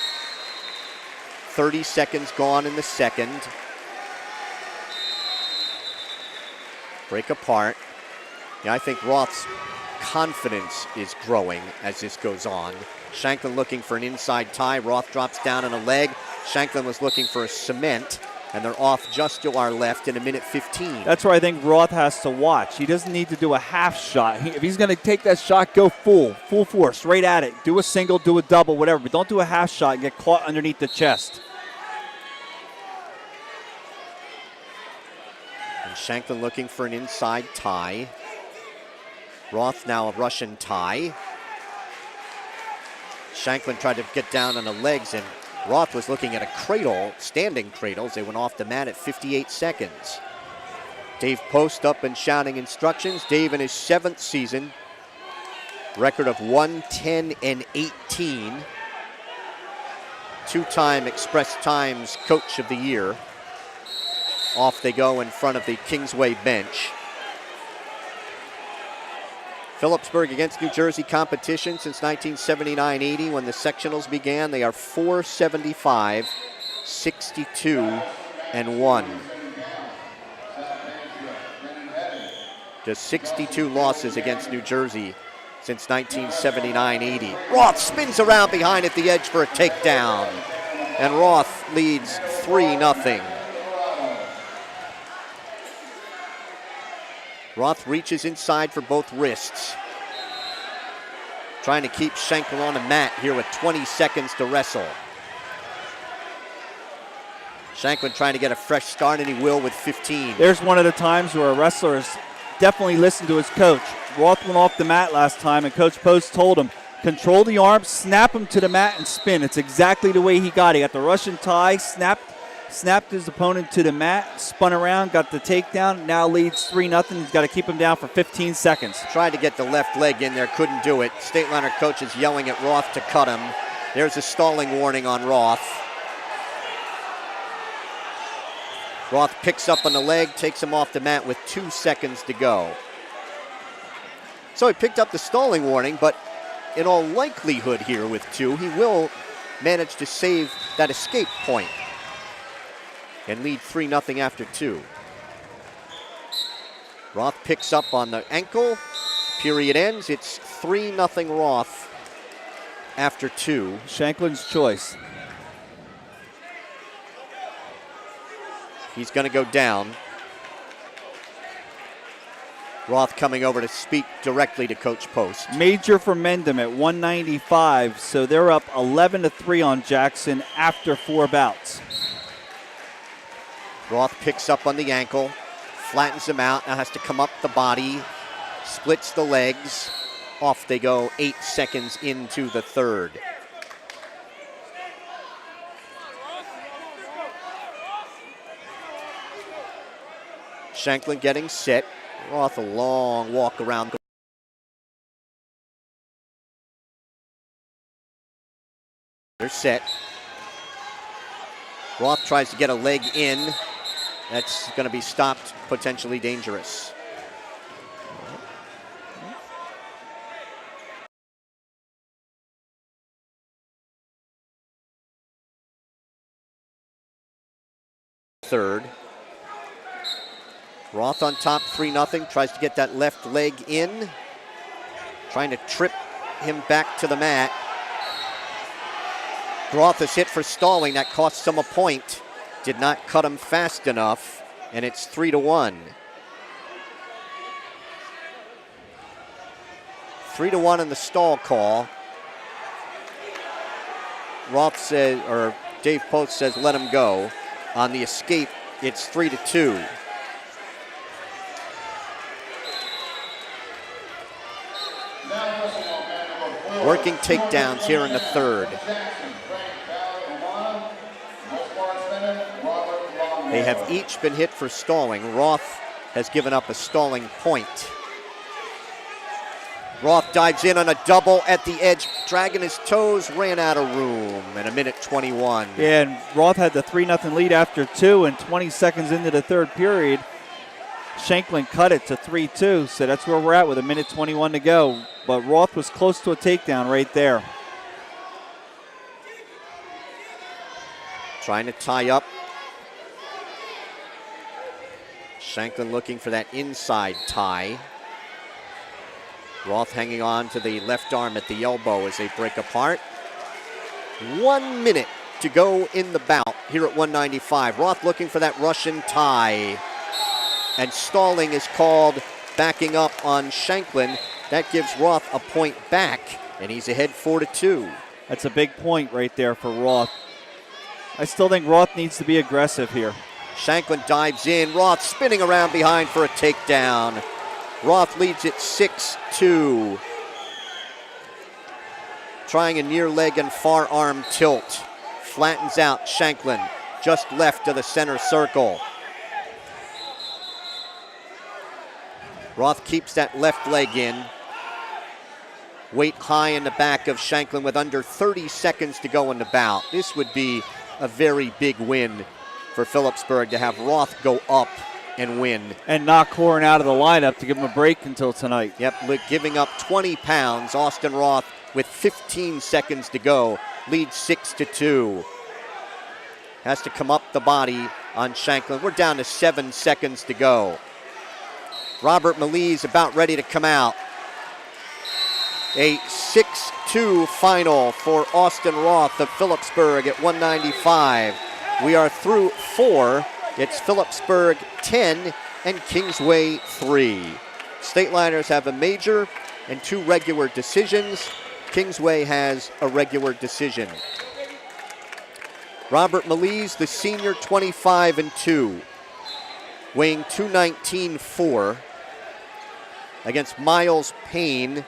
30 seconds gone in the second. Break apart. Yeah, I think Roth's confidence is growing as this goes on. Shanklin looking for an inside tie. Roth drops down on a leg. Shanklin was looking for a cement, and they're off just to our left in 1:15. That's where I think Roth has to watch. He doesn't need to do a half shot. If he's going to take that shot, go full force, right at it. Do a single, do a double, whatever, but don't do a half shot and get caught underneath the chest. And Shanklin looking for an inside tie. Roth now a Russian tie. Shanklin tried to get down on the legs, and Roth was looking at a cradle, standing cradles. They went off the mat at 58 seconds. Dave Post up and shouting instructions. Dave in his 7th season, record of 1:10-18. 2-time Express Times Coach of the Year. Off they go in front of the Kingsway bench. Phillipsburg against New Jersey competition since 1979-80 when the sectionals began. They are 475, 62-1. Just 62 losses against New Jersey since 1979-80. Roth spins around behind at the edge for a takedown, and Roth leads 3-0. Roth reaches inside for both wrists. Trying to keep Shanklin on the mat here with 20 seconds to wrestle. Shanklin trying to get a fresh start, and he will with 15. There's one of the times where a wrestler has definitely listened to his coach. Roth went off the mat last time, and Coach Post told him, control the arm, snap him to the mat, and spin. It's exactly the way he got it. He got the Russian tie, snapped his opponent to the mat, spun around, got the takedown, now leads 3-0. He's got to keep him down for 15 seconds. Tried to get the left leg in there, couldn't do it. State Liner coach is yelling at Roth to cut him. There's a stalling warning on Roth. Roth picks up on the leg, takes him off the mat with 2 seconds to go. So he picked up the stalling warning, but in all likelihood here with 2, he will manage to save that escape point and lead 3-0 after 2. Roth picks up on the ankle. Period ends. It's 3-0 Roth after 2. Shanklin's choice. He's going to go down. Roth coming over to speak directly to Coach Post. Major for Mendham at 195, so they're up 11-3 on Jackson after 4 bouts. Roth picks up on the ankle, flattens him out, now has to come up the body, splits the legs. Off they go 8 seconds into the third. Shanklin getting set. Roth a long walk around. They're set. Roth tries to get a leg in. That's going to be stopped, potentially dangerous. Third. Roth on top, 3-0, tries to get that left leg in. Trying to trip him back to the mat. Roth is hit for stalling. That costs him a point. Did not cut him fast enough, and it's 3-1. 3-1 in the stall call. Roth says, or Dave Post says, let him go. On the escape, it's 3-2. Working takedowns here in the third. They have each been hit for stalling. Roth has given up a stalling point. Roth dives in on a double at the edge, dragging his toes, ran out of room in 1:21. Yeah, and Roth had the 3-0 lead after 2, and 20 seconds into the third period, Shanklin cut it to 3-2, so that's where we're at with 1:21 to go. But Roth was close to a takedown right there. Trying to tie up. Shanklin looking for that inside tie. Roth hanging on to the left arm at the elbow as they break apart. 1 minute to go in the bout here at 195. Roth looking for that Russian tie. And stalling is called, backing up on Shanklin. That gives Roth a point back, and he's ahead 4-2. That's a big point right there for Roth. I still think Roth needs to be aggressive here. Shanklin dives in. Roth spinning around behind for a takedown. Roth leads it 6-2. Trying a near leg and far arm tilt. Flattens out Shanklin, just left of the center circle. Roth keeps that left leg in. Weight high in the back of Shanklin with under 30 seconds to go in the bout. This would be a very big win for Phillipsburg to have Roth go up and win. And knock Horn out of the lineup to give him a break until tonight. Yep, giving up 20 pounds. Austin Roth with 15 seconds to go leads 6-2. Has to come up the body on Shanklin. We're down to 7 seconds to go. Robert Malise about ready to come out. A 6-2 final for Austin Roth of Phillipsburg at 195. We are through 4. It's Phillipsburg 10 and Kingsway 3. Stateliners have a major and 2 regular decisions. Kingsway has a regular decision. Robert Malise, the senior, 25-2, weighing 219.4, against Miles Payne,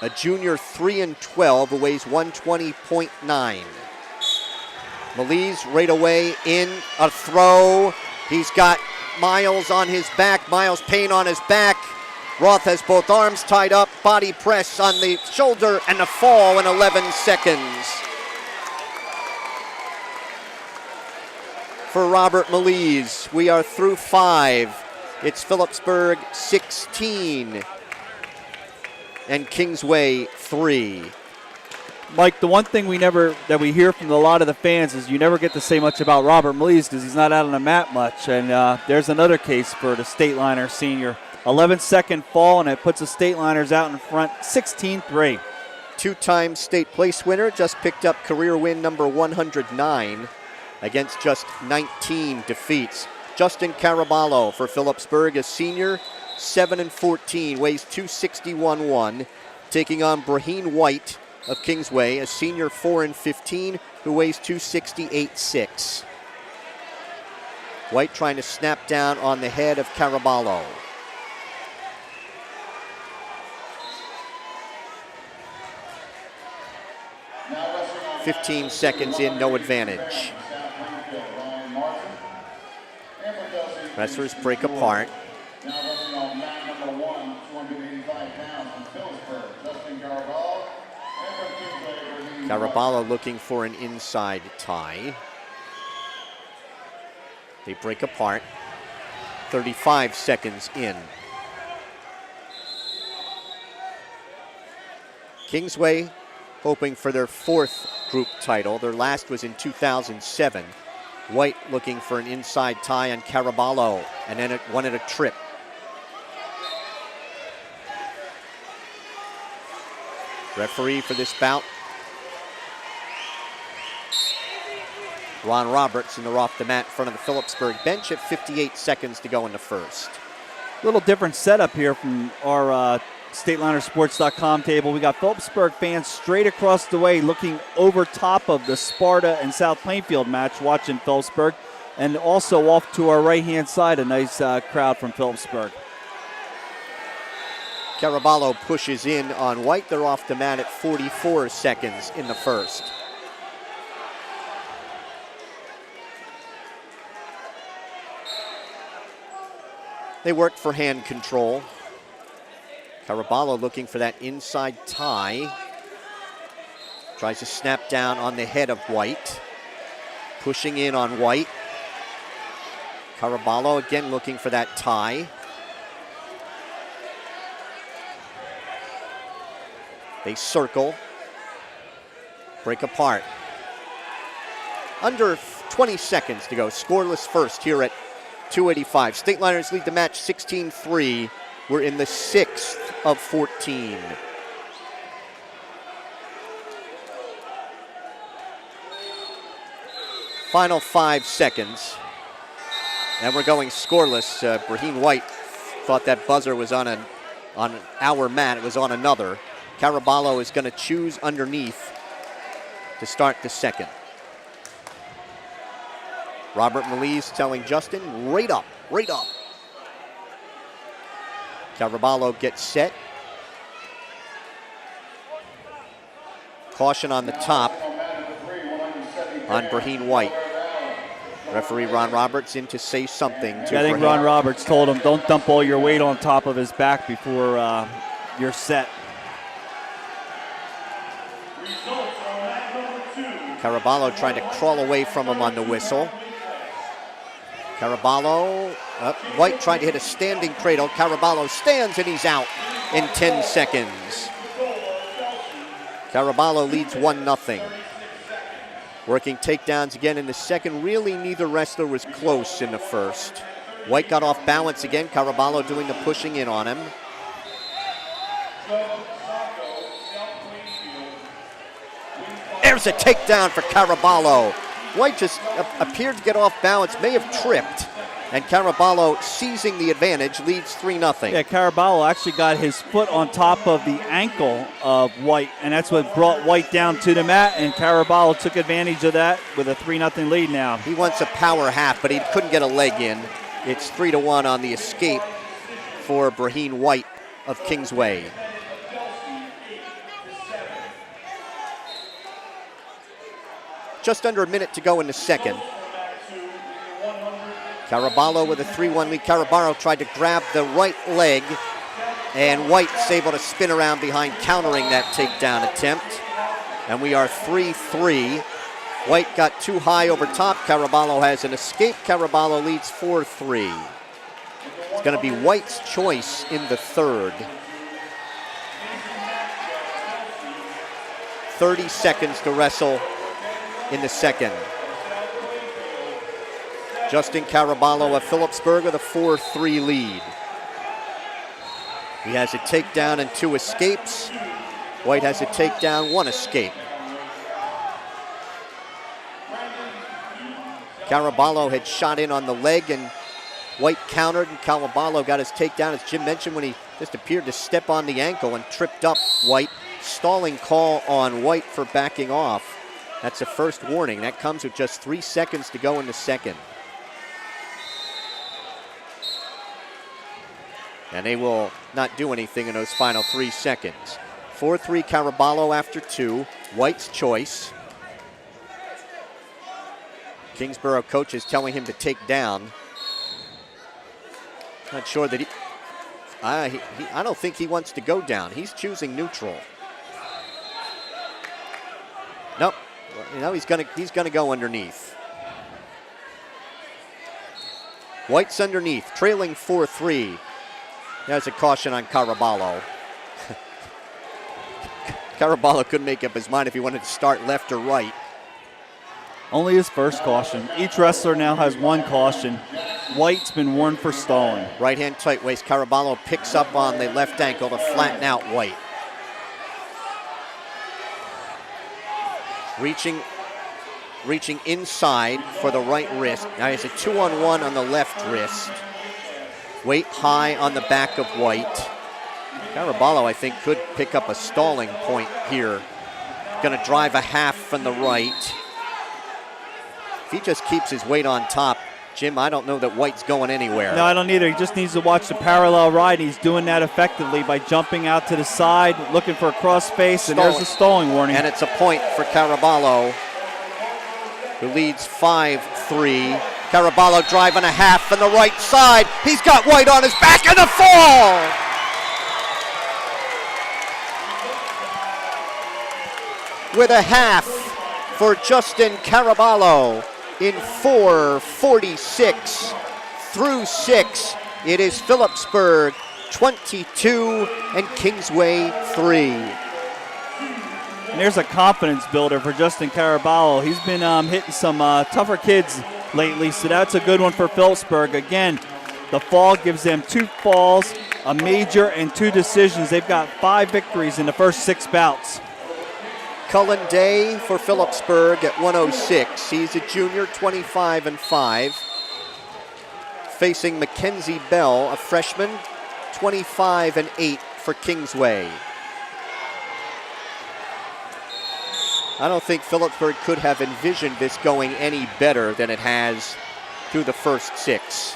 a junior, 3-12, who weighs 120.9. Malise right away in a throw. He's got Miles on his back, Miles Payne on his back. Roth has both arms tied up, body press on the shoulder, and a fall in 11 seconds. For Robert Malise, we are through 5. It's Phillipsburg 16 and Kingsway 3. Mike, the one thing that we hear from a lot of the fans is you never get to say much about Robert Malise because he's not out on the mat much. And there's another case for the Stateliner senior. 11-second fall, and it puts the Stateliners out in front 16-3. 2-time state place winner, just picked up career win number 109 against just 19 defeats. Justin Caraballo for Phillipsburg, a senior, 7-14, weighs 261.1, taking on Braheen White of Kingsway, a senior, 4-15, who weighs 268.6. White trying to snap down on the head of Caraballo. – 15 seconds in, no advantage. Wrestlers break apart. Caraballo looking for an inside tie. They break apart. 35 seconds in. Kingsway hoping for their 4th group title. Their last was in 2007. White looking for an inside tie on Caraballo, and then one at a trip. Referee for this bout, Ron Roberts, and they're off the mat in front of the Phillipsburg bench at 58 seconds to go in the first. A little different setup here from our StatelinerSports.com table. We got Phillipsburg fans straight across the way looking over top of the Sparta and South Plainfield match watching Phillipsburg, and also off to our right-hand side, a nice crowd from Phillipsburg. Caraballo pushes in on White. They're off the mat at 44 seconds in the first. They worked for hand control. Caraballo looking for that inside tie. Tries to snap down on the head of White. Pushing in on White. Caraballo again looking for that tie. They circle. Break apart. Under 20 seconds to go. Scoreless first here at 285. State Liners lead the match 16-3. We're in the 6th of 14. Final 5 seconds. And we're going scoreless. Braheen White thought that buzzer was on our mat. It was on another. Caraballo is going to choose underneath to start the second. Robert Maliz telling Justin, right up, right up. Caraballo gets set. Caution on the top on Braheen White. Referee Ron Roberts in to say something to I think Braheen. Ron Roberts told him, don't dump all your weight on top of his back before you're set. Caraballo trying to crawl away from him on the whistle. Caraballo, White trying to hit a standing cradle. Caraballo stands and he's out in 10 seconds. Caraballo leads 1-0. Working takedowns again in the second. Really, neither wrestler was close in the first. White got off balance again. Caraballo doing the pushing in on him. There's a takedown for Caraballo. White just appeared to get off balance, may have tripped. And Caraballo, seizing the advantage, leads 3-0. Yeah, Caraballo actually got his foot on top of the ankle of White, and that's what brought White down to the mat, and Caraballo took advantage of that with a 3-0 lead now. He wants a power half, but he couldn't get a leg in. It's 3-1 on the escape for Braheen White of Kingsway. Just under a minute to go in the second. Caraballo with a 3-1 lead. Caraballo tried to grab the right leg, and White's able to spin around behind, countering that takedown attempt. And we are 3-3. White got too high over top. Caraballo has an escape. Caraballo leads 4-3. It's going to be White's choice in the third. 30 seconds to wrestle in the second. Justin Caraballo of Phillipsburg with a 4-3 lead. He has a takedown and 2 escapes. White has a takedown, 1 escape. Caraballo had shot in on the leg and White countered, and Caraballo got his takedown, as Jim mentioned, when he just appeared to step on the ankle and tripped up White. Stalling call on White for backing off. That's the first warning. That comes with just 3 seconds to go in the second. And they will not do anything in those final 3 seconds. 4-3 Caraballo after 2. White's choice. Kingsborough coach is telling him to take down. Not sure that I don't think he wants to go down. He's choosing neutral. Nope. He's gonna go underneath. White's underneath, trailing 4-3. There's a caution on Caraballo. Caraballo couldn't make up his mind if he wanted to start left or right. Only his first caution. Each wrestler now has 1 caution. White's been warned for stalling. Right hand tight waist. Caraballo picks up on the left ankle to flatten out White. Reaching inside for the right wrist. Now he has a 2-on-1 on the left wrist. Weight high on the back of White. Caraballo, I think, could pick up a stalling point here. Going to drive a half from the right. If he just keeps his weight on top, Jim, I don't know that White's going anywhere. No, I don't either. He just needs to watch the parallel ride. He's doing that effectively by jumping out to the side, looking for a cross space, and there's a stalling warning. And it's a point for Caraballo, who leads 5-3. Caraballo driving a half from the right side. He's got White on his back and a fall. with a half for Justin Caraballo in 4:46 through 6. It is Phillipsburg 22 and Kingsway 3. And there's a confidence builder for Justin Caraballo. He's been hitting some tougher kids lately, so that's a good one for Phillipsburg. Again, the fall gives them 2 falls, a major, and 2 decisions. They've got 5 victories in the first 6 bouts. Cullen Day for Phillipsburg at 106. He's a junior, 25 and 5. Facing Mackenzie Bell, a freshman, 25 and 8 for Kingsway. I don't think Phillipsburg could have envisioned this going any better than it has through the first 6.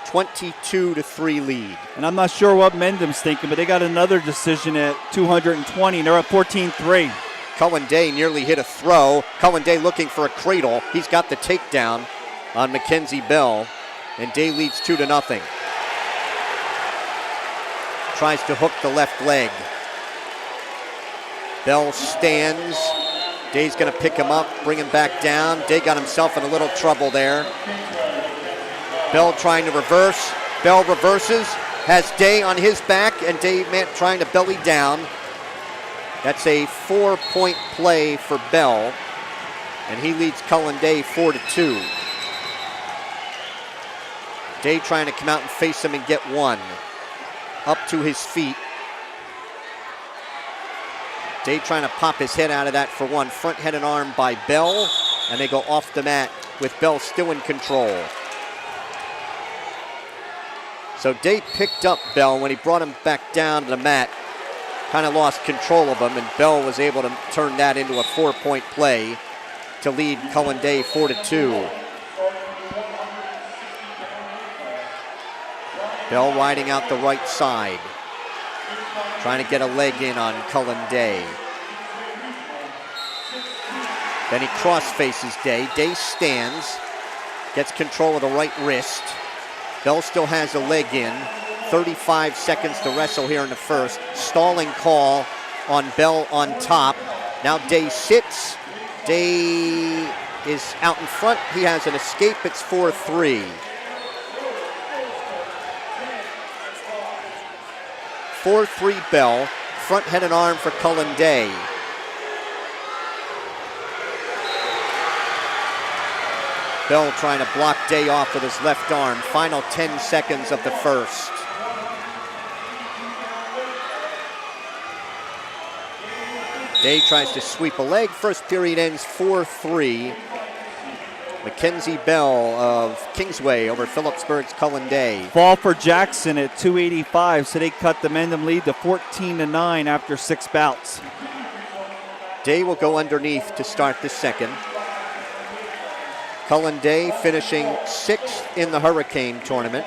22-3 lead. And I'm not sure what Mendham's thinking, but they got another decision at 220, and they're at 14-3. Cullen Day nearly hit a throw. Cullen Day looking for a cradle. He's got the takedown on Mackenzie Bell, and Day leads 2-0. Tries to hook the left leg. Bell stands. Day's going to pick him up, bring him back down. Day got himself in a little trouble there. Bell trying to reverse. Bell reverses, has Day on his back, and Day trying to belly down. That's a 4-point play for Bell, and he leads Cullen Day 4-2. Day trying to come out and face him and get one. Up to his feet. Day trying to pop his head out of that for one. Front head and arm by Bell, and they go off the mat with Bell still in control. So Day picked up Bell when he brought him back down to the mat. Kind of lost control of him, and Bell was able to turn that into a 4-point play to lead Cullen Day 4-2. Bell riding out the right side, trying to get a leg in on Cullen Day. Then he cross faces Day. Day stands, gets control of the right wrist. Bell still has a leg in. 35 seconds to wrestle here in the first. Stalling call on Bell on top. Now Day sits. Day is out in front. He has an escape. It's 4-3. 4-3 Bell. Front head and arm for Cullen Day. Bell trying to block Day off with his left arm. Final 10 seconds of the first. Day tries to sweep a leg. First period ends 4-3. Mackenzie Bell of Kingsway over Phillipsburg's Cullen Day. Fall for Jackson at 285, so they cut the Mendham lead to 14-9 after 6 bouts. Day will go underneath to start the second. Cullen Day finishing 6th in the Hurricane tournament.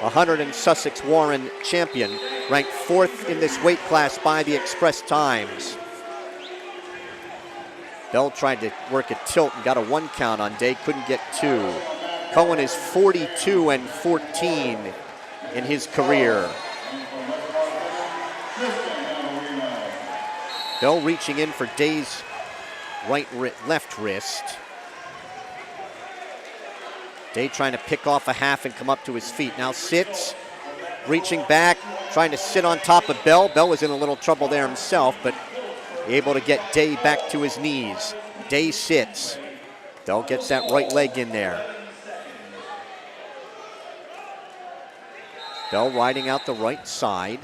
A Hunter and Sussex Warren champion, ranked 4th in this weight class by the Express Times. Bell tried to work a tilt and got a 1 count on Day, couldn't get 2. Cohen is 42-14 in his career. Bell reaching in for Day's left wrist. Day trying to pick off a half and come up to his feet. Now sits, reaching back, trying to sit on top of Bell. Bell was in a little trouble there himself, but able to get Day back to his knees. Day sits. Bell gets that right leg in there. Bell riding out the right side.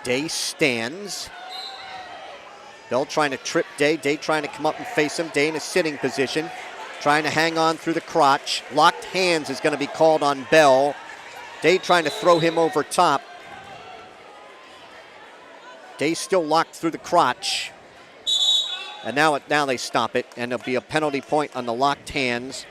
Day stands. Bell trying to trip Day. Day trying to come up and face him. Day in a sitting position. Trying to hang on through the crotch. Locked hands is going to be called on Bell. Day trying to throw him over top. Day still locked through the crotch. And now they stop it, and there'll be a penalty point on the locked hands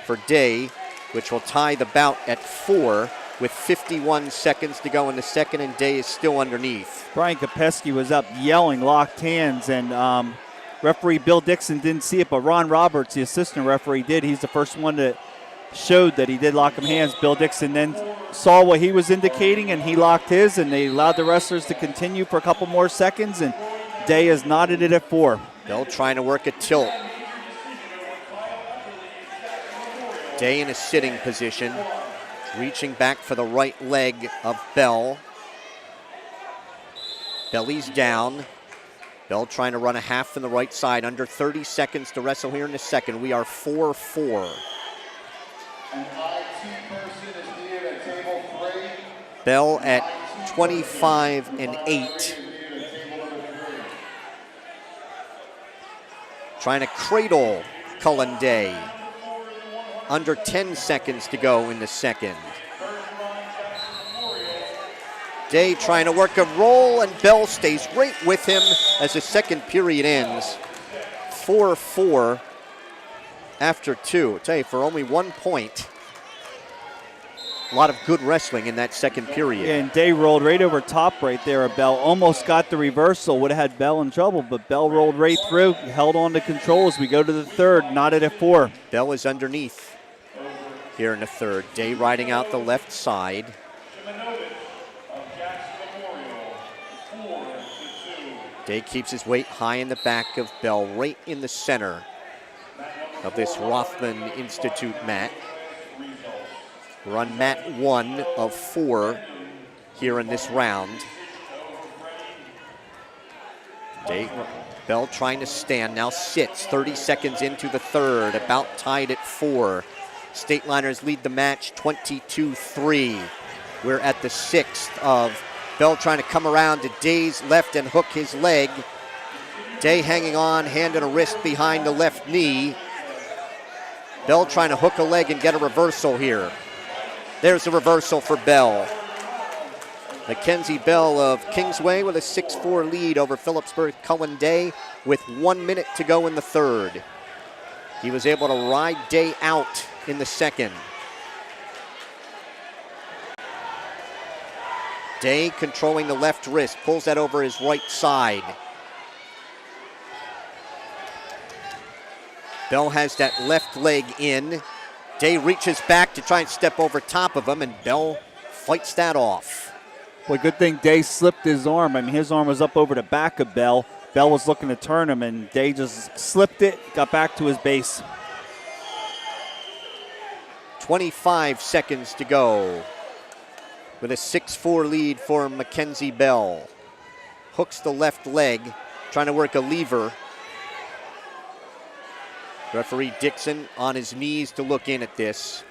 for Day, which will tie the bout at 4 with 51 seconds to go in the second, and Day is still underneath. Brian Kopesky was up yelling locked hands, and referee Bill Dixon didn't see it, but Ron Roberts, the assistant referee, did. He's the first one to showed that he did lock them hands. Bill Dixon then saw what he was indicating, and he locked his, and they allowed the wrestlers to continue for a couple more seconds, and Day has knotted it at 4. Bell trying to work a tilt. Day in a sitting position, reaching back for the right leg of Bell. Belly's down. Bell trying to run a half from the right side. Under 30 seconds to wrestle here in the second. We are 4-4. Bell at 25-8. Trying to cradle Cullen Day. Under 10 seconds to go in the second. Day trying to work a roll, and Bell stays right with him as the second period ends. 4-4 after 2. I'll tell you, for only 1 point. A lot of good wrestling in that second period. Yeah, and Day rolled right over top right there of Bell. Almost got the reversal. Would have had Bell in trouble, but Bell rolled right through. Held on to control as we go to the third. Knotted at 4. Bell is underneath here in the third. Day riding out the left side. Day keeps his weight high in the back of Bell, right in the center of this Rothman Institute mat. We're on mat 1 of 4 here in this round. Bell trying to stand, now sits 30 seconds into the third, about tied at 4. Stateliners lead the match 22-3. We're at the 6th of Bell trying to come around to Day's left and hook his leg. Day hanging on, hand and a wrist behind the left knee. Bell trying to hook a leg and get a reversal here. There's the reversal for Bell. Mackenzie Bell of Kingsway with a 6-4 lead over Phillipsburg Cullen Day with 1 minute to go in the third. He was able to ride Day out in the second. Day controlling the left wrist, pulls that over his right side. Bell has that left leg in. Day reaches back to try and step over top of him, and Bell fights that off. Well, good thing Day slipped his arm. I mean, his arm was up over the back of Bell. Bell was looking to turn him, and Day just slipped it, got back to his base. 25 seconds to go with a 6-4 lead for Mackenzie Bell. Hooks the left leg, trying to work a lever. Referee Dixon on his knees to look in at this.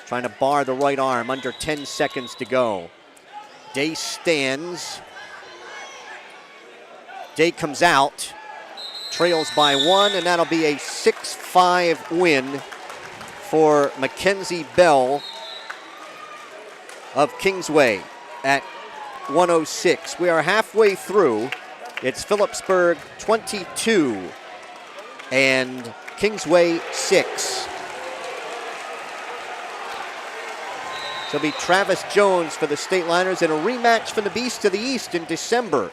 Trying to bar the right arm, under 10 seconds to go. Day stands. Day comes out, trails by 1, and that'll be a 6-5 win for Mackenzie Bell of Kingsway at 106. We are halfway through. It's Phillipsburg 22 and Kingsway 6. So it'll be Travis Jones for the Stateliners in a rematch from the Beast of the East in December.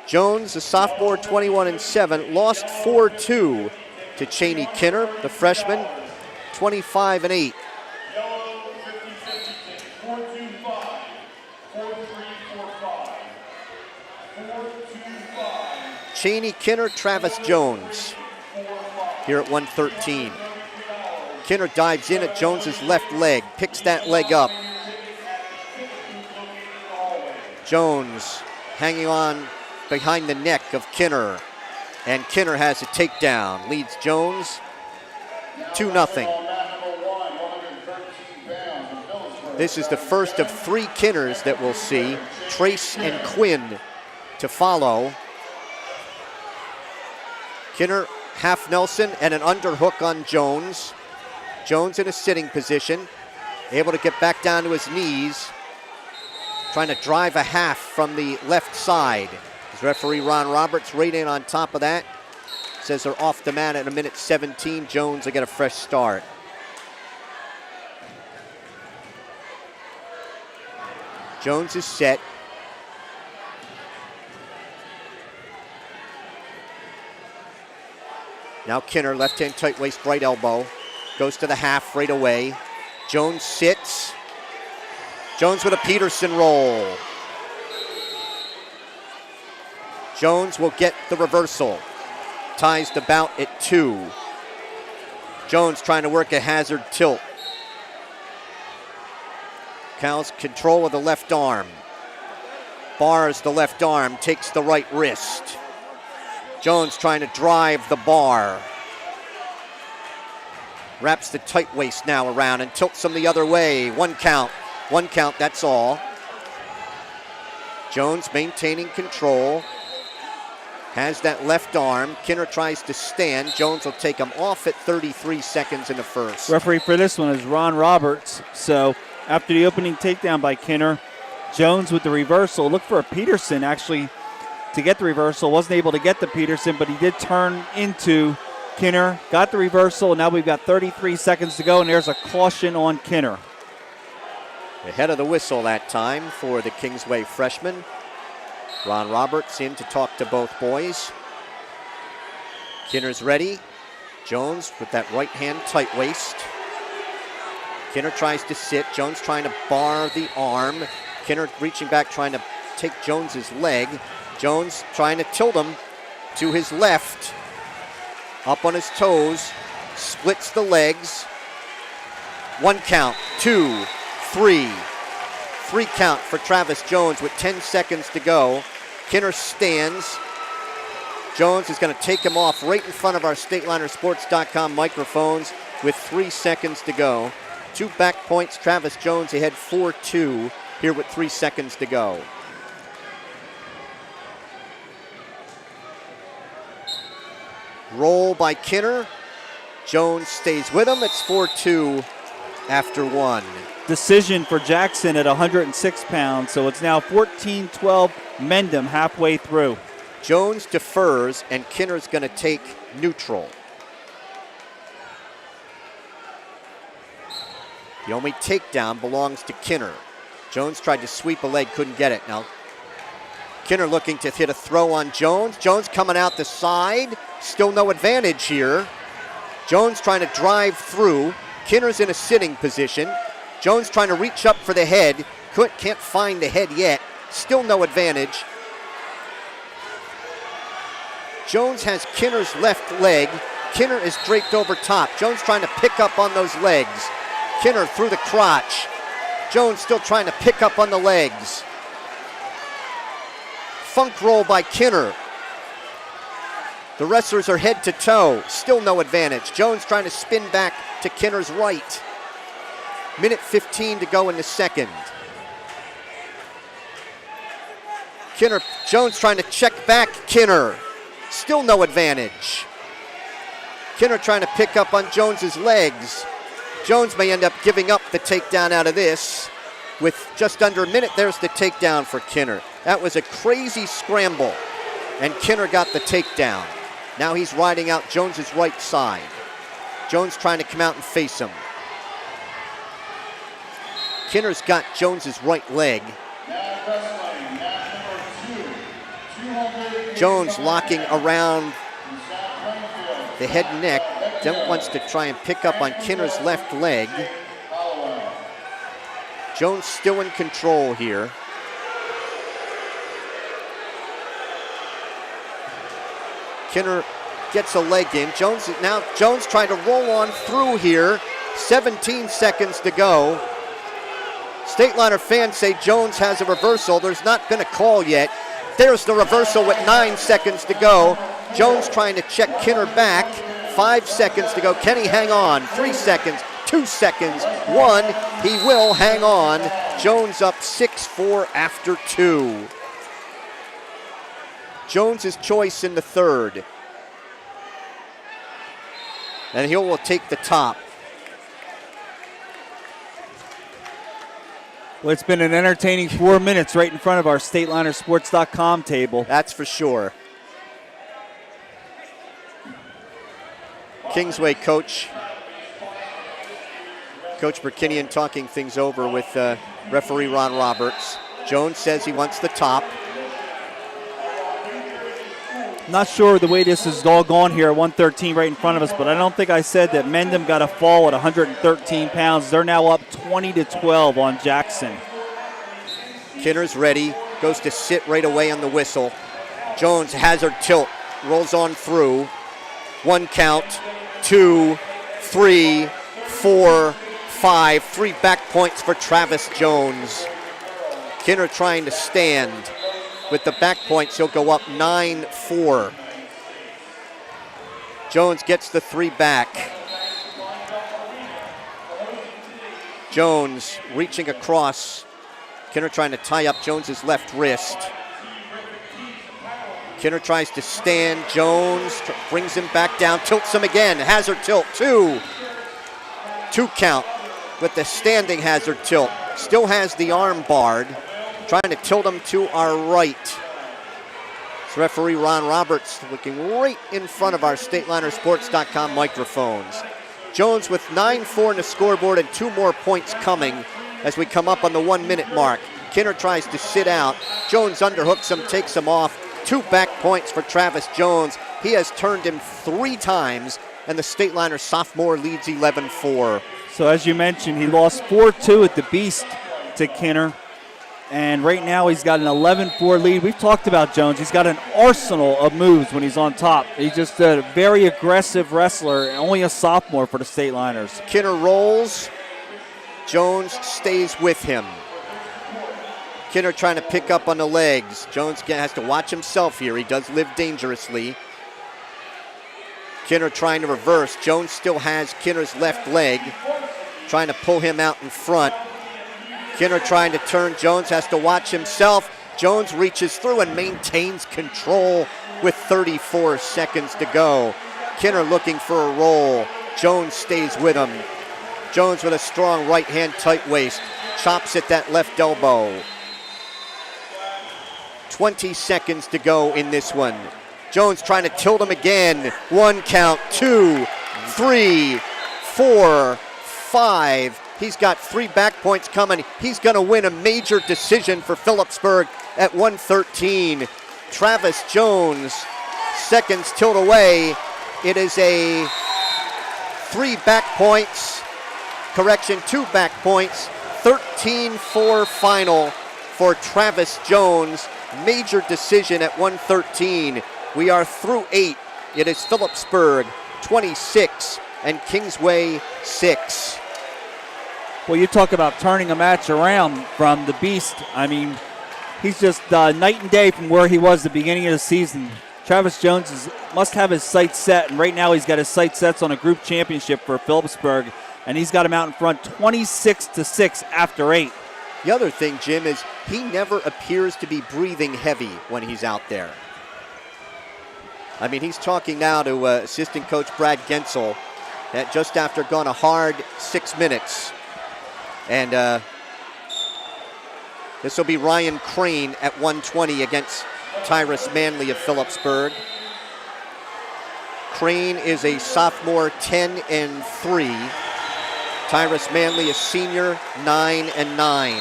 Jones, the sophomore, 21-7, lost 4-2 to Cheney Kinner, the freshman, 25-8. Cheney Kinner, Travis Jones here at 113. Kinner dives in at Jones's left leg, picks that leg up. Jones hanging on behind the neck of Kinner, and Kinner has a takedown, leads Jones 2-0. This is the first of 3 Kinners that we'll see, Trace and Quinn to follow. Kinner, half Nelson, and an underhook on Jones. Jones in a sitting position, able to get back down to his knees, trying to drive a half from the left side. As referee Ron Roberts right in on top of that. Says they're off the mat at a minute 17. Jones will get a fresh start. Jones is set. Now Kinner, left hand tight waist, right elbow. goes to the half right away. Jones sits. Jones with a Peterson roll. Jones will get the reversal. Ties the bout at 2. Jones trying to work a hazard tilt. Cal's control of the left arm. Bars the left arm, takes the right wrist. Jones trying to drive the bar. Wraps the tight waist now around and tilts him the other way. 1 count, that's all. Jones maintaining control. Has that left arm. Kinner tries to stand. Jones will take him off at 33 seconds in the first. Referee for this one is Ron Roberts. So after the opening takedown by Kinner, Jones with the reversal. Looked for a Peterson actually to get the reversal. Wasn't able to get the Peterson, but he did turn into Kinner. Got the reversal, and now we've got 33 seconds to go, and there's a caution on Kinner. Ahead of the whistle that time for the Kingsway freshman. Ron Roberts in to talk to both boys. Kinner's ready. Jones with that right hand tight waist. Kinner tries to sit. Jones trying to bar the arm. Kinner reaching back, trying to take Jones's leg. Jones trying to tilt him to his left. Up on his toes. Splits the legs. 1 count, 2, 3. 3 count for Travis Jones with 10 seconds to go. Kinner stands. Jones is going to take him off right in front of our StatelinerSports.com microphones with 3 seconds to go. 2 back points. Travis Jones ahead 4-2 here with 3 seconds to go. Roll by Kinner. Jones stays with him. It's 4-2 after 1. Decision for Jackson at 106 pounds, so it's now 14-12 Mendham halfway through. Jones defers, and Kinner's going to take neutral. The only takedown belongs to Kinner. Jones tried to sweep a leg, couldn't get it. Now, Kinner looking to hit a throw on Jones. Jones coming out the side. Still no advantage here. Jones trying to drive through. Kinner's in a sitting position. Jones trying to reach up for the head. Can't find the head yet. Still no advantage. Jones has Kinner's left leg. Kinner is draped over top. Jones trying to pick up on those legs. Kinner through the crotch. Jones still trying to pick up on the legs. Funk roll by Kinner. The wrestlers are head to toe. Still no advantage. Jones trying to spin back to Kinner's right. Minute 15 to go in the second. Jones trying to check back Kinner. Still no advantage. Kinner trying to pick up on Jones's legs. Jones may end up giving up the takedown out of this. With just under a minute, there's the takedown for Kinner. That was a crazy scramble, and Kinner got the takedown. Now he's riding out Jones's right side. Jones trying to come out and face him. Kinner's got Jones's right leg. Jones locking around the head and neck. Then wants to try and pick up on Kinner's left leg. Jones still in control here. Kinner gets a leg in. Jones trying to roll on through here. 17 seconds to go. Stateliner fans say Jones has a reversal. There's not been a call yet. There's the reversal with 9 seconds to go. Jones trying to check Kinner back. 5 seconds to go. Can he hang on? 3 seconds, 2 seconds, 1. He will hang on. Jones up 6-4 after 2. Jones's choice in the third. And he will take the top. Well, it's been an entertaining 4 minutes right in front of our StatelinerSports.com table. That's for sure. Kingsway coach Burkinian talking things over with referee Ron Roberts. Jones says he wants the top. Not sure the way this is all gone here at 113 right in front of us, but I don't think I said that Mendham got a fall at 113 pounds. They're now up 20-12 on Jackson. Kinner's ready, goes to sit right away on the whistle. Jones, hazard tilt, rolls on through. 1 count, 2, 3, 4, 5. 3 back points for Travis Jones. Kinner trying to stand. With the back points, he'll go up 9-4. Jones gets the 3 back. Jones reaching across. Kinner trying to tie up Jones's left wrist. Kinner tries to stand. Jones brings him back down, tilts him again. Hazard tilt, 2. 2 count with the standing hazard tilt. Still has the arm barred. Trying to tilt him to our right. It's referee Ron Roberts looking right in front of our StatelinerSports.com microphones. Jones with 9-4 in the scoreboard and 2 more points coming as we come up on the 1-minute mark. Kinner tries to sit out. Jones underhooks him, takes him off. 2 back points for Travis Jones. He has turned him 3 times, and the Stateliner sophomore leads 11-4. So as you mentioned, he lost 4-2 at the Beast to Kinner. And right now he's got an 11-4 lead. We've talked about Jones. He's got an arsenal of moves when he's on top. He's just a very aggressive wrestler, only a sophomore for the Stateliners. Kinner rolls. Jones stays with him. Kinner trying to pick up on the legs. Jones has to watch himself here. He does live dangerously. Kinner trying to reverse. Jones still has Kinner's left leg. Trying to pull him out in front. Kinner trying to turn. Jones has to watch himself. Jones reaches through and maintains control with 34 seconds to go. Kinner looking for a roll. Jones stays with him. Jones with a strong right hand tight waist. Chops at that left elbow. 20 seconds to go in this one. Jones trying to tilt him again. 1 count, 2, 3, 4, 5. He's got 3 back points coming. He's going to win a major decision for Phillipsburg at 113. Travis Jones, seconds tilt away. It is a 3 back points. Correction, 2 back points. 13-4 final for Travis Jones. Major decision at 113. We are through 8. It is Phillipsburg 26 and Kingsway 6. Well, you talk about turning a match around from the Beast. I mean, he's just night and day from where he was at the beginning of the season. Travis Jones must have his sights set, and right now he's got his sights set on a group championship for Phillipsburg, and he's got him out in front 26-6 after 8. The other thing, Jim, is he never appears to be breathing heavy when he's out there. I mean, he's talking now to assistant coach Brad Gensel that just after gone a hard 6 minutes. And this will be Ryan Crane at 120 against Tyrus Manley of Phillipsburg. Crane is a sophomore, 10-3. Tyrus Manley, a senior, 9-9.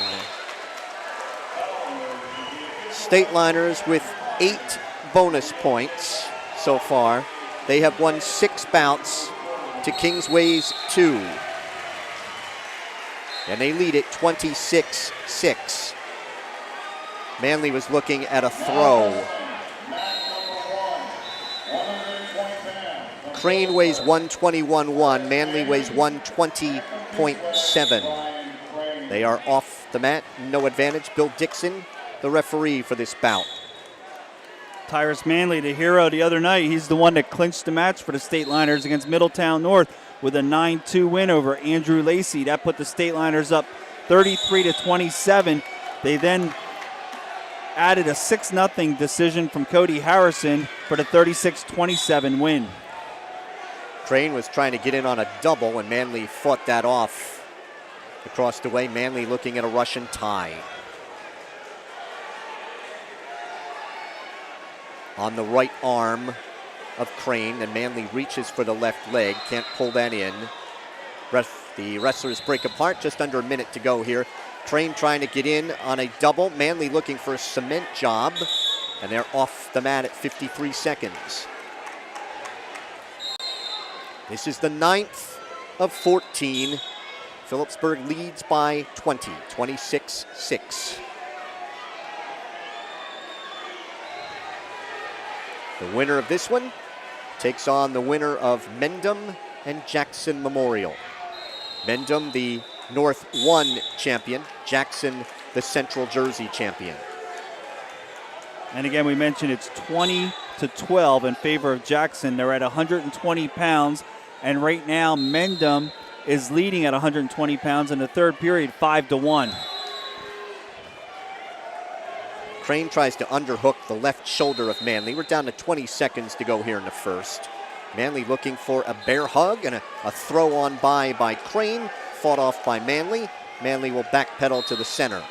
Stateliners with 8 bonus points so far. They have won 6 bouts to Kingsway's 2. And they lead it 26-6. Manley was looking at a throw. Crane weighs 121.1. Manley weighs 120.7. They are off the mat. No advantage. Bill Dixon, the referee for this bout. Tyrus Manley, the hero the other night. He's the one that clinched the match for the Stateliners against Middletown North with a 9-2 win over Andrew Lacey. That put the Stateliners up 33-27. They then added a 6-0 decision from Cody Harrison for the 36-27 win. Crane was trying to get in on a double, and Manley fought that off. Across the way, Manley looking at a Russian tie. On the right arm of Crane, and Manley reaches for the left leg. Can't pull that in. The wrestlers break apart. Just under a minute to go here. Crane trying to get in on a double. Manley looking for a cement job. And they're off the mat at 53 seconds. This is the 9th of 14. Phillipsburg leads by 20, 26-6. The winner of this one takes on the winner of Mendham and Jackson Memorial. Mendham, the North 1 champion. Jackson, the Central Jersey champion. And again, we mentioned it's 20-12 in favor of Jackson. They're at 120 pounds. And right now, Mendham is leading at 120 pounds in the third period, 5-1. Crane tries to underhook the left shoulder of Manley. We're down to 20 seconds to go here in the first. Manley looking for a bear hug and a throw on by Crane. Fought off by Manley. Manley will backpedal to the center.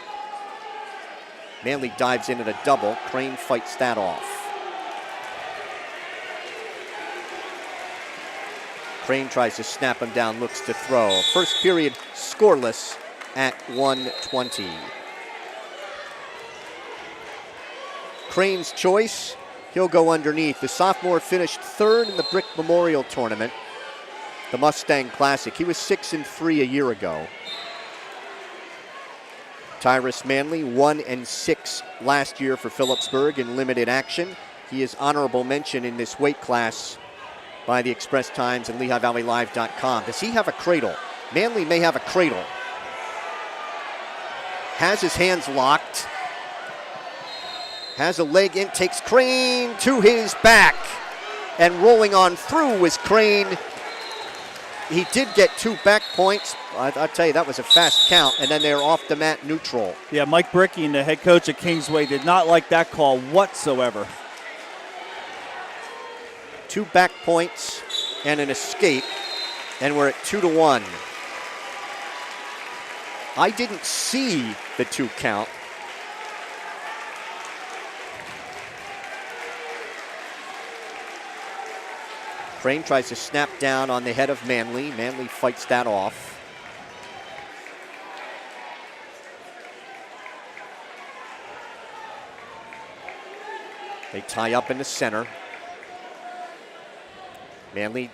Manley dives in at a double. Crane fights that off. Crane tries to snap him down, looks to throw. First period scoreless at 1:20. Crane's choice, he'll go underneath. The sophomore finished third in the Brick Memorial Tournament, the Mustang Classic. He was 6-3 a year ago. Tyrus Manley, 1-6 last year for Phillipsburg in limited action. He is honorable mention in this weight class by the Express Times and LehighValleyLive.com. Does he have a cradle? Manley may have a cradle. Has his hands locked. Has a leg in, takes Crane to his back. And rolling on through was Crane. He did get 2 back points. I'll tell you, that was a fast count. And then they're off the mat neutral. Yeah, Mike Bricky, the head coach at Kingsway, did not like that call whatsoever. 2 back points and an escape, and we're at 2-1. I didn't see the 2 count. Crane tries to snap down on the head of Manley. Manley fights that off. They tie up in the center. Manley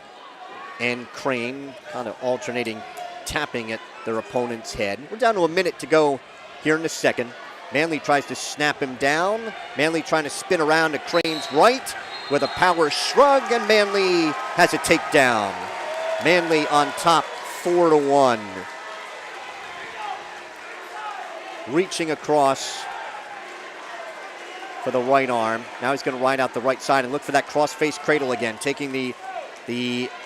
and Crane kind of alternating, tapping at their opponent's head. We're down to a minute to go here in the second. Manley tries to snap him down. Manley trying to spin around to Crane's right with a power shrug, and Manley has a takedown. Manley on top, 4-1. Reaching across for the right arm. Now he's going to ride out the right side and look for that cross-face cradle again, taking the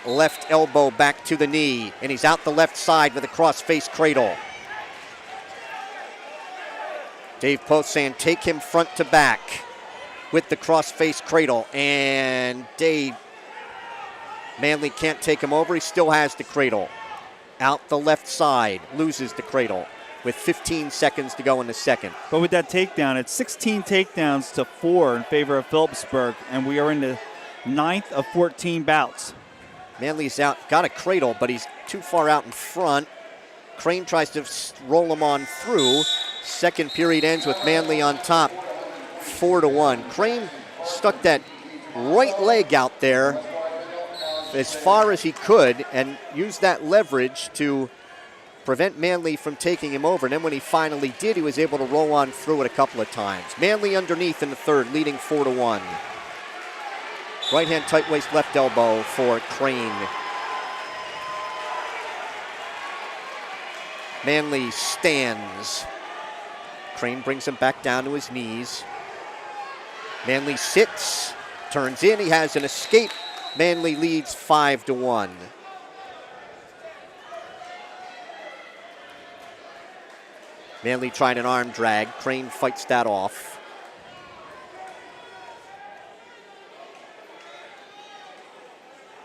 left elbow back to the knee, and he's out the left side with a cross-face cradle. Dave Post saying take him front to back with the cross-face cradle, and Manley can't take him over. He still has the cradle. Out the left side, loses the cradle with 15 seconds to go in the second. But with that takedown, it's 16 takedowns to 4 in favor of Phillipsburg, and we are in the 9th of 14 bouts. Manley's out, got a cradle, but he's too far out in front. Crane tries to roll him on through. Second period ends with Manley on top, 4-1. Crane stuck that right leg out there as far as he could and used that leverage to prevent Manley from taking him over. And then when he finally did, he was able to roll on through it a couple of times. Manley underneath in the third, leading 4-1. Right hand tight waist left elbow for Crane. Manley stands. Crane brings him back down to his knees. Manley sits, turns in, he has an escape. Manley leads 5-1. Manley trying an arm drag. Crane fights that off.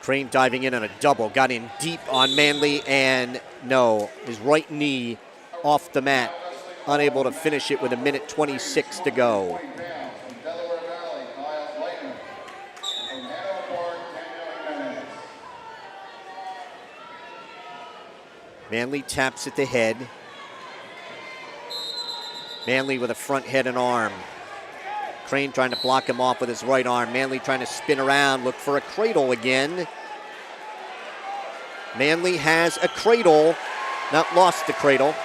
Crane diving in on a double, got in deep on Manley, and no, his right knee off the mat, unable to finish it with 1:26 to go. Manley taps at the head. Manley with a front head and arm. Crane trying to block him off with his right arm. Manley trying to spin around, look for a cradle again. Manley has a cradle, not lost the cradle.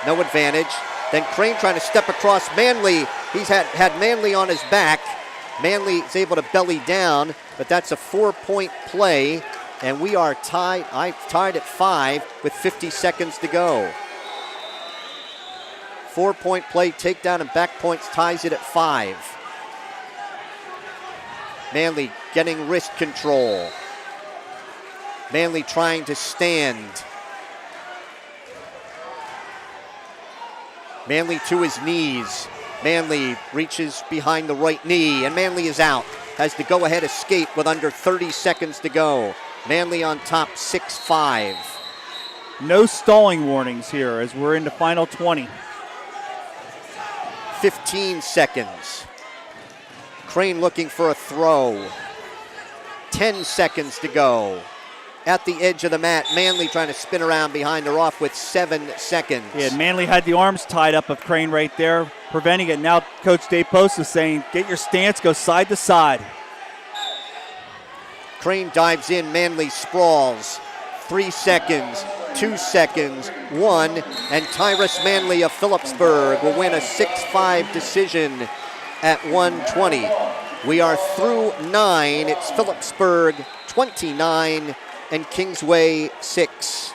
No advantage. Then Crane trying to step across Manley. He's had Manley on his back. Manley is able to belly down, but that's a 4-point play, and we are tied. Tied at 5 with 50 seconds to go. 4-point play, takedown and back points ties it at 5. Manley getting wrist control. Manley trying to stand. Manley to his knees. Manley reaches behind the right knee, and Manley is out. Has the go-ahead escape with under 30 seconds to go. Manley on top, 6-5. No stalling warnings here as we're in the final 20. 15 seconds. Crane looking for a throw. 10 seconds to go. At the edge of the mat, Manley trying to spin around behind her off with 7 seconds. Yeah, Manley had the arms tied up of Crane right there, preventing it. Now Coach Dave Post is saying, get your stance, go side to side. Crane dives in, Manley sprawls. 3 seconds, 2 seconds, 1, and Tyrus Manley of Phillipsburg will win a 6-5 decision at 120. We are through 9. It's Phillipsburg 29 and Kingsway 6.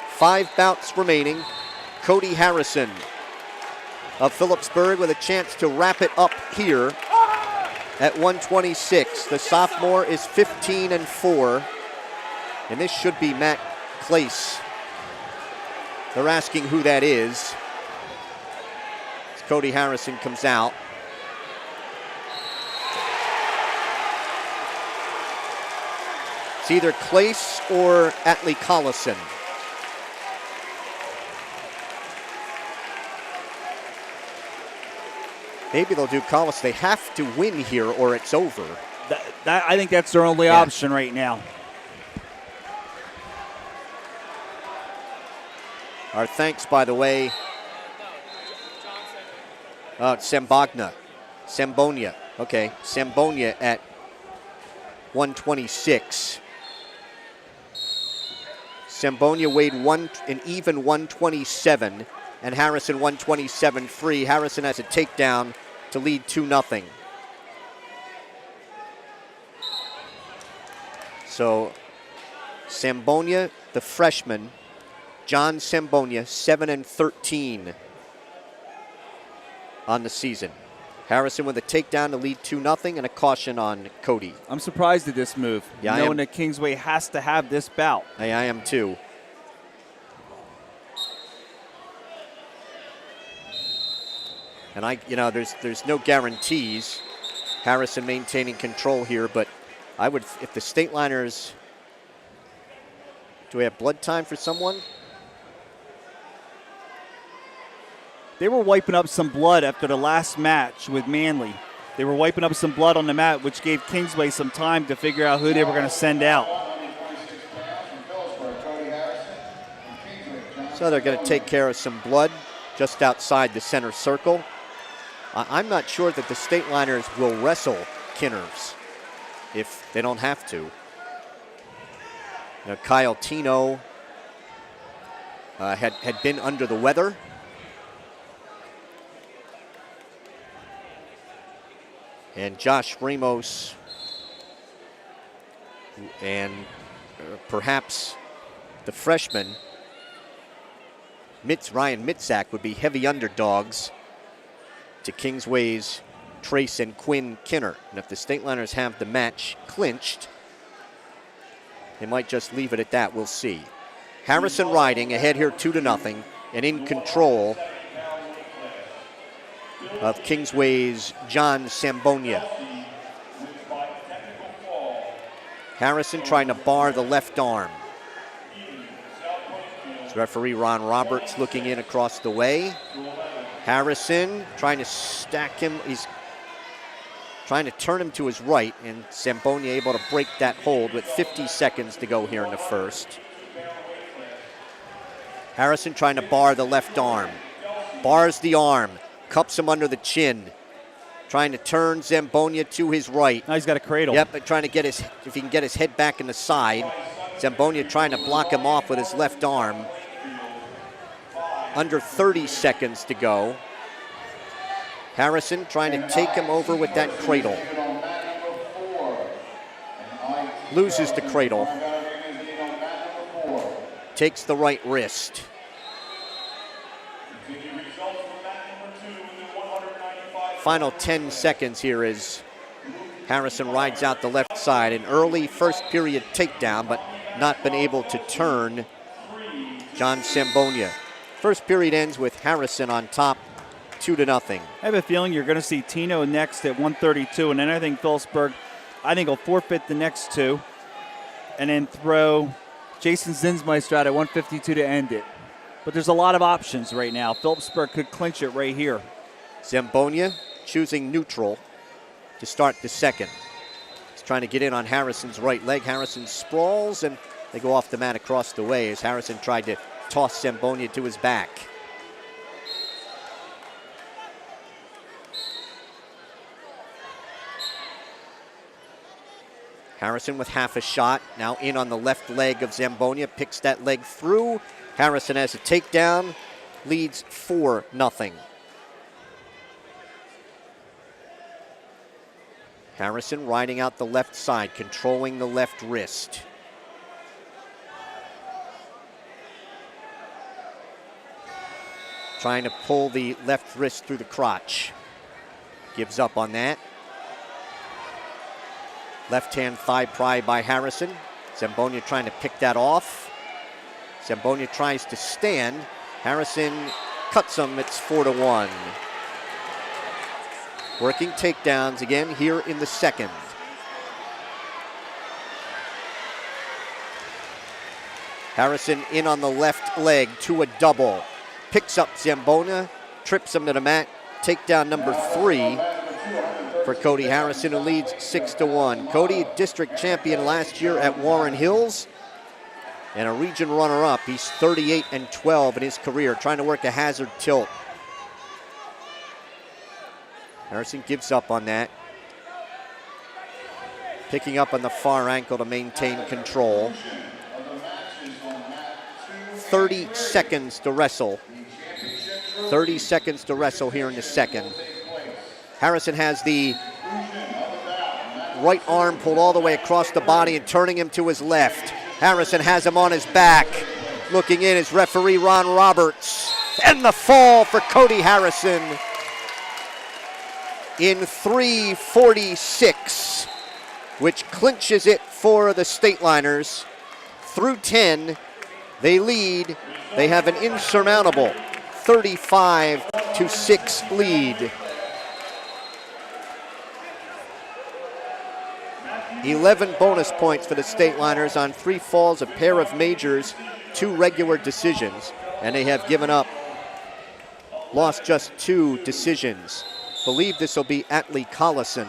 5 bouts remaining. Cody Harrison of Phillipsburg with a chance to wrap it up here at 126. The sophomore is 15-4, and this should be Matt Clace. They're asking who that is. As Cody Harrison comes out. It's either Clace or Atlee Collison. Maybe they'll do Collison. They have to win here or it's over. I think that's their only option right now. Our thanks, by the way. Sembonia. Okay, Sembonia at 126. Sembonia weighed an even 127, and Harrison 127.3. Harrison has a takedown to lead 2-0. So Sembonia, the freshman, John Sembonia, 7-13 on the season. Harrison with a takedown to lead 2-0 and a caution on Cody. I'm surprised at this move, knowing that Kingsway has to have this bout. I am too. And there's no guarantees. Harrison maintaining control here, but I would, if the State Liners, do we have blood time for someone? They were wiping up some blood after the last match with Manley. They were wiping up some blood on the mat, which gave Kingsway some time to figure out who they were going to send out. So they're going to take care of some blood just outside the center circle. I'm not sure that the State Liners will wrestle Kinners if they don't have to. Kyle Tino had been under the weather. And Josh Ramos and perhaps the freshman, Ryan Mitzak, would be heavy underdogs to Kingsway's Trace and Quinn Kinner. And if the State Liners have the match clinched, they might just leave it at that. We'll see. Harrison riding ahead here 2-0 and in control of Kingsway's John Sembonia. Harrison trying to bar the left arm. Referee Ron Roberts looking in across the way. Harrison trying to stack him. He's trying to turn him to his right, and Sembonia able to break that hold with 50 seconds to go here in the first. Harrison trying to bar the left arm. Bars the arm. Cups him under the chin. Trying to turn Zambonia to his right. Now he's got a cradle. Yep, but trying to get if he can get his head back in the side. Zambonia trying to block him off with his left arm. Under 30 seconds to go. Harrison trying to take him over with that cradle. Loses the cradle. Takes the right wrist. Final 10 seconds here as Harrison rides out the left side. An early first period takedown, but not been able to turn John Zambonia. First period ends with Harrison on top, 2-0. I have a feeling you're going to see Tino next at 132, and then I think Phillipsburg, will forfeit the next two, and then throw Jason Zinsmeister out at 152 to end it. But there's a lot of options right now. Phillipsburg could clinch it right here. Zambonia choosing neutral to start the second. He's trying to get in on Harrison's right leg. Harrison sprawls, and they go off the mat across the way as Harrison tried to toss Zambonia to his back. Harrison with half a shot, now in on the left leg of Zambonia, picks that leg through. Harrison has a takedown, leads 4-0. Harrison riding out the left side, controlling the left wrist. Trying to pull the left wrist through the crotch. Gives up on that. Left hand thigh pry by Harrison. Zambonia trying to pick that off. Zambonia tries to stand. Harrison cuts him. It's 4-1. Working takedowns again here in the second. Harrison in on the left leg to a double. Picks up Zambonia, trips him to the mat. Takedown number 3 for Cody Harrison, who leads 6-1. Cody, district champion last year at Warren Hills and a region runner-up. He's 38-12 in his career, trying to work a hazard tilt. Harrison gives up on that. Picking up on the far ankle to maintain control. 30 seconds to wrestle. 30 seconds to wrestle here in the second. Harrison has the right arm pulled all the way across the body and turning him to his left. Harrison has him on his back. Looking in is referee Ron Roberts. And the fall for Cody Harrison in 3:46, which clinches it for the Stateliners. Through 10, they lead. They have an insurmountable 35-6 lead. 11 bonus points for the Stateliners on 3 falls, a pair of majors, 2 regular decisions, and they have given up, lost just 2 decisions. Believe this will be Atlee Collison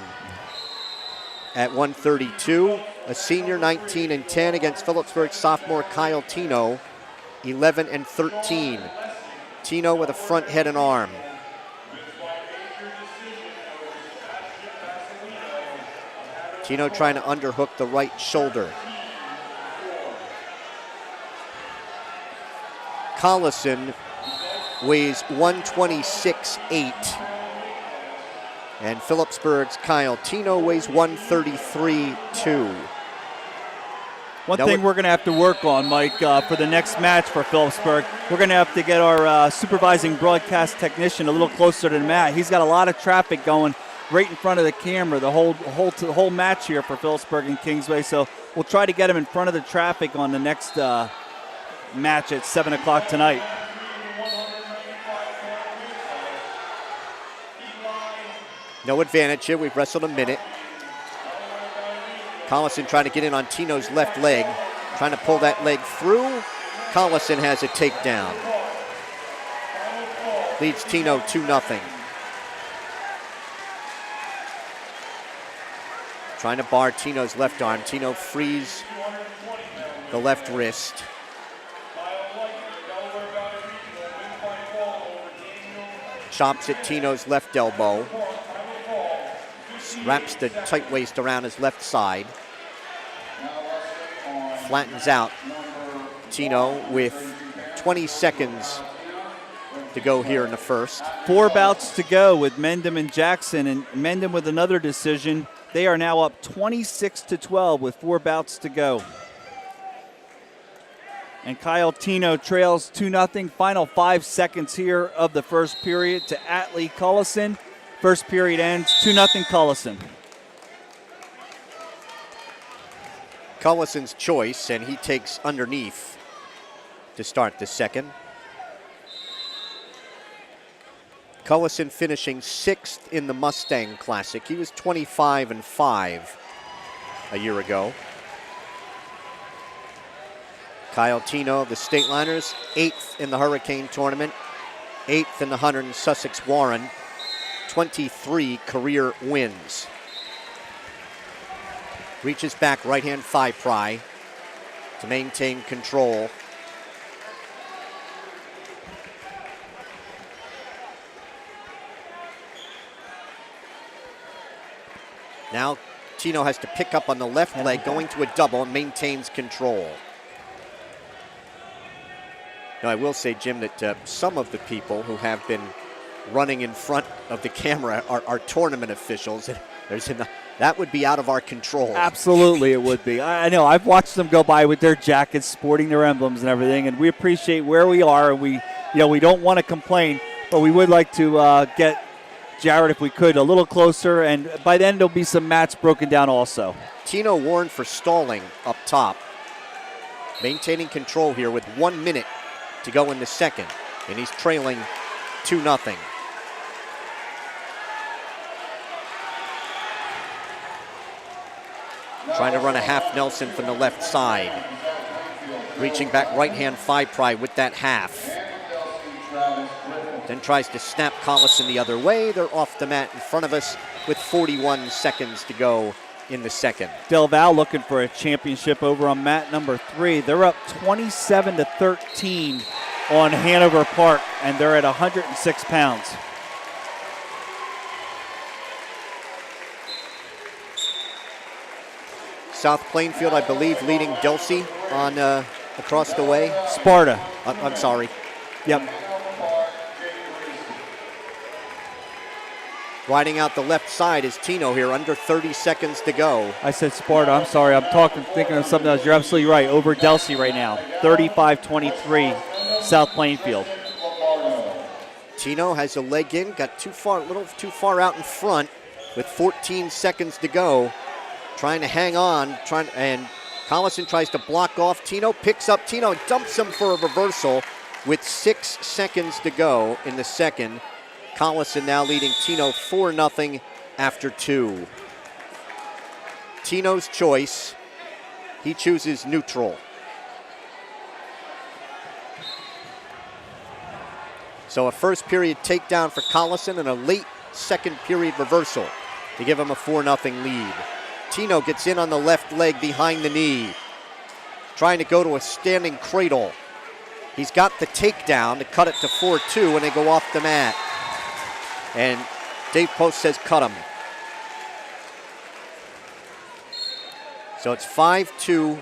at 132. A senior, 19-10 against Phillipsburg sophomore Kyle Tino, 11-13. Tino with a front head and arm. Tino trying to underhook the right shoulder. Collison weighs 126.8. And Phillipsburg's Kyle Tino weighs 133.2. One thing we're going to have to work on, Mike, for the next match for Phillipsburg, we're going to have to get our supervising broadcast technician a little closer to the mat. He's got a lot of traffic going right in front of the camera the whole match here for Phillipsburg and Kingsway. So we'll try to get him in front of the traffic on the next match at 7 o'clock tonight. No advantage here. We've wrestled a minute. Collison trying to get in on Tino's left leg. Trying to pull that leg through. Collison has a takedown. Leads Tino 2-0. Trying to bar Tino's left arm. Tino frees the left wrist. Chops at Tino's left elbow. wraps the tight waist around his left side. Flattens out Tino with 20 seconds to go here in the first. 4 bouts to go with Mendham and Jackson, and Mendham with another decision. They are now up 26-12 with 4 bouts to go. And Kyle Tino trails 2-0. Final 5 seconds here of the first period to Atlee Cullison. First period ends 2-0 Cullison. Cullison's choice, and he takes underneath to start the second. Cullison finishing 6th in the Mustang Classic. He was 25-5 a year ago. Kyle Tino of the Stateliners, 8th in the Hurricane Tournament, 8th in the Hunter and Sussex Warren, 23 career wins. Reaches back, right-hand thigh pry to maintain control. Now Tino has to pick up on the left leg, going to a double, and maintains control. Now, I will say, Jim, that some of the people who have been running in front of the camera are tournament officials. That would be out of our control. Absolutely, it would be. I know. I've watched them go by with their jackets, sporting their emblems and everything, and we appreciate where we are. And we don't want to complain, but we would like to get Jared, if we could, a little closer, and by then there'll be some mats broken down also. Tino warned for stalling up top. Maintaining control here with 1 minute to go in the second, and he's trailing 2-0. Trying to run a half Nelson from the left side. Reaching back right-hand thigh pry with that half. Then tries to snap Cullison the other way. They're off the mat in front of us with 41 seconds to go in the second. Del Val looking for a championship over on mat number 3. They're up 27-13 on Hanover Park, and they're at 106 pounds. South Plainfield, I believe, leading Delsey on across the way. Sparta. I'm sorry. Yep. Riding out the left side is Tino here, under 30 seconds to go. I said Sparta. I'm sorry. I'm thinking of something else. You're absolutely right. Over Delsey right now. 35-23, South Plainfield. Tino has a leg in, got a little too far out in front with 14 seconds to go. Trying to hang on, and Cullison tries to block off. Tino picks up Tino and dumps him for a reversal with 6 seconds to go in the second. Cullison now leading Tino 4-0 after 2. Tino's choice, he chooses neutral. So a first period takedown for Cullison and a late second period reversal to give him a 4-0 lead. Tino gets in on the left leg behind the knee, trying to go to a standing cradle. He's got the takedown to cut it to 4-2 when they go off the mat. And Dave Post says cut him. So it's 5-2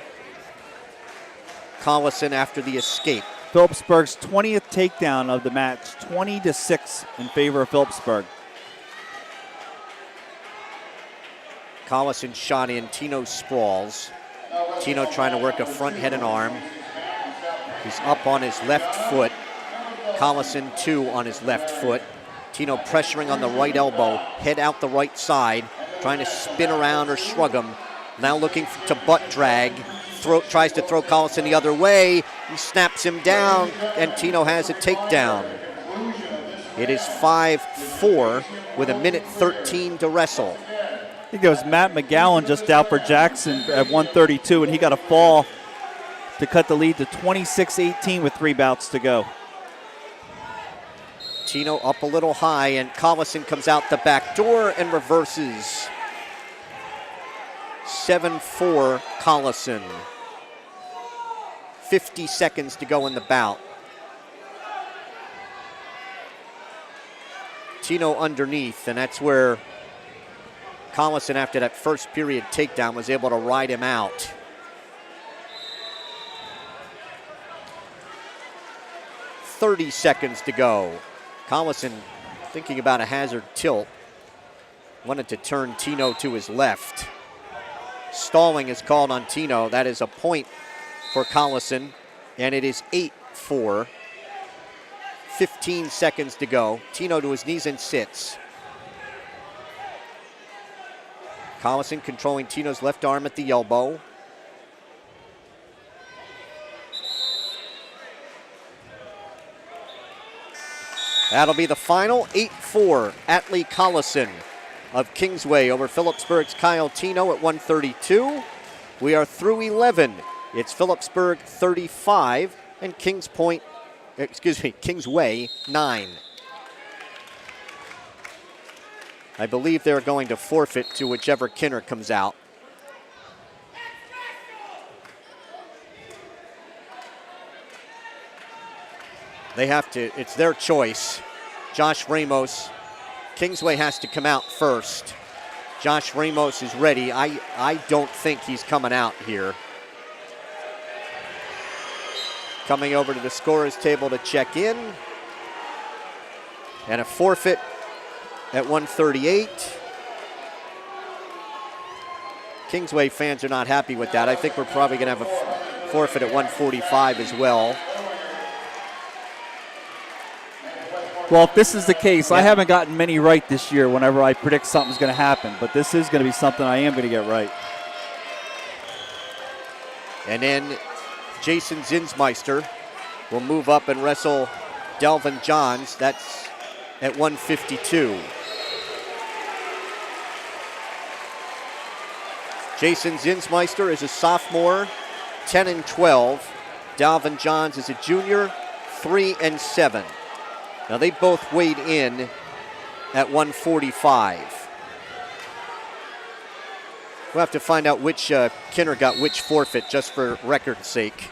Cullison after the escape. Phillipsburg's 20th takedown of the match, 20-6 in favor of Phillipsburg. Cullison shot in, Tino sprawls. Tino trying to work a front head and arm. He's up on his left foot. Cullison 2 on his left foot. Tino pressuring on the right elbow, head out the right side, trying to spin around or shrug him. Now looking to butt drag. Tries to throw Cullison the other way. He snaps him down, and Tino has a takedown. It is 5-4 with 1:13 to wrestle. I think it was Matt McGowan just out for Jackson at 132, and he got a fall to cut the lead to 26-18 with 3 bouts to go. Tino up a little high, and Cullison comes out the back door and reverses. 7-4 Cullison. 50 seconds to go in the bout. Tino underneath, and that's where Collison, after that first period takedown, was able to ride him out. .30 seconds to go. Collison thinking about a hazard tilt. Wanted to turn Tino to his left. Stalling is called on Tino. That is a point for Collison, and it is 8-4. 15 seconds to go. Tino to his knees and sits. Collison controlling Tino's left arm at the elbow. That'll be the final. 8-4, Atlee Collison of Kingsway over Phillipsburg's Kyle Tino at 132. We are through 11. It's Phillipsburg 35 and Kingsway 9. I believe they're going to forfeit to whichever Kinner comes out. They have to, it's their choice. Josh Ramos, Kingsway has to come out first. Josh Ramos is ready. I don't think he's coming out here. Coming over to the scorer's table to check in. And a forfeit at 138. Kingsway fans are not happy with that. I think we're probably going to have a forfeit at 145 as well. Well, if this is the case, I haven't gotten many right this year whenever I predict something's going to happen, but this is going to be something I am going to get right. And then Jason Zinsmeister will move up and wrestle Delvin Johns. That's at 152. Jason Zinsmeister is a sophomore, 10-12. Delvin Johns is a junior, 3-7. Now they both weighed in at 145. We'll have to find out which Kinner got which forfeit just for record's sake.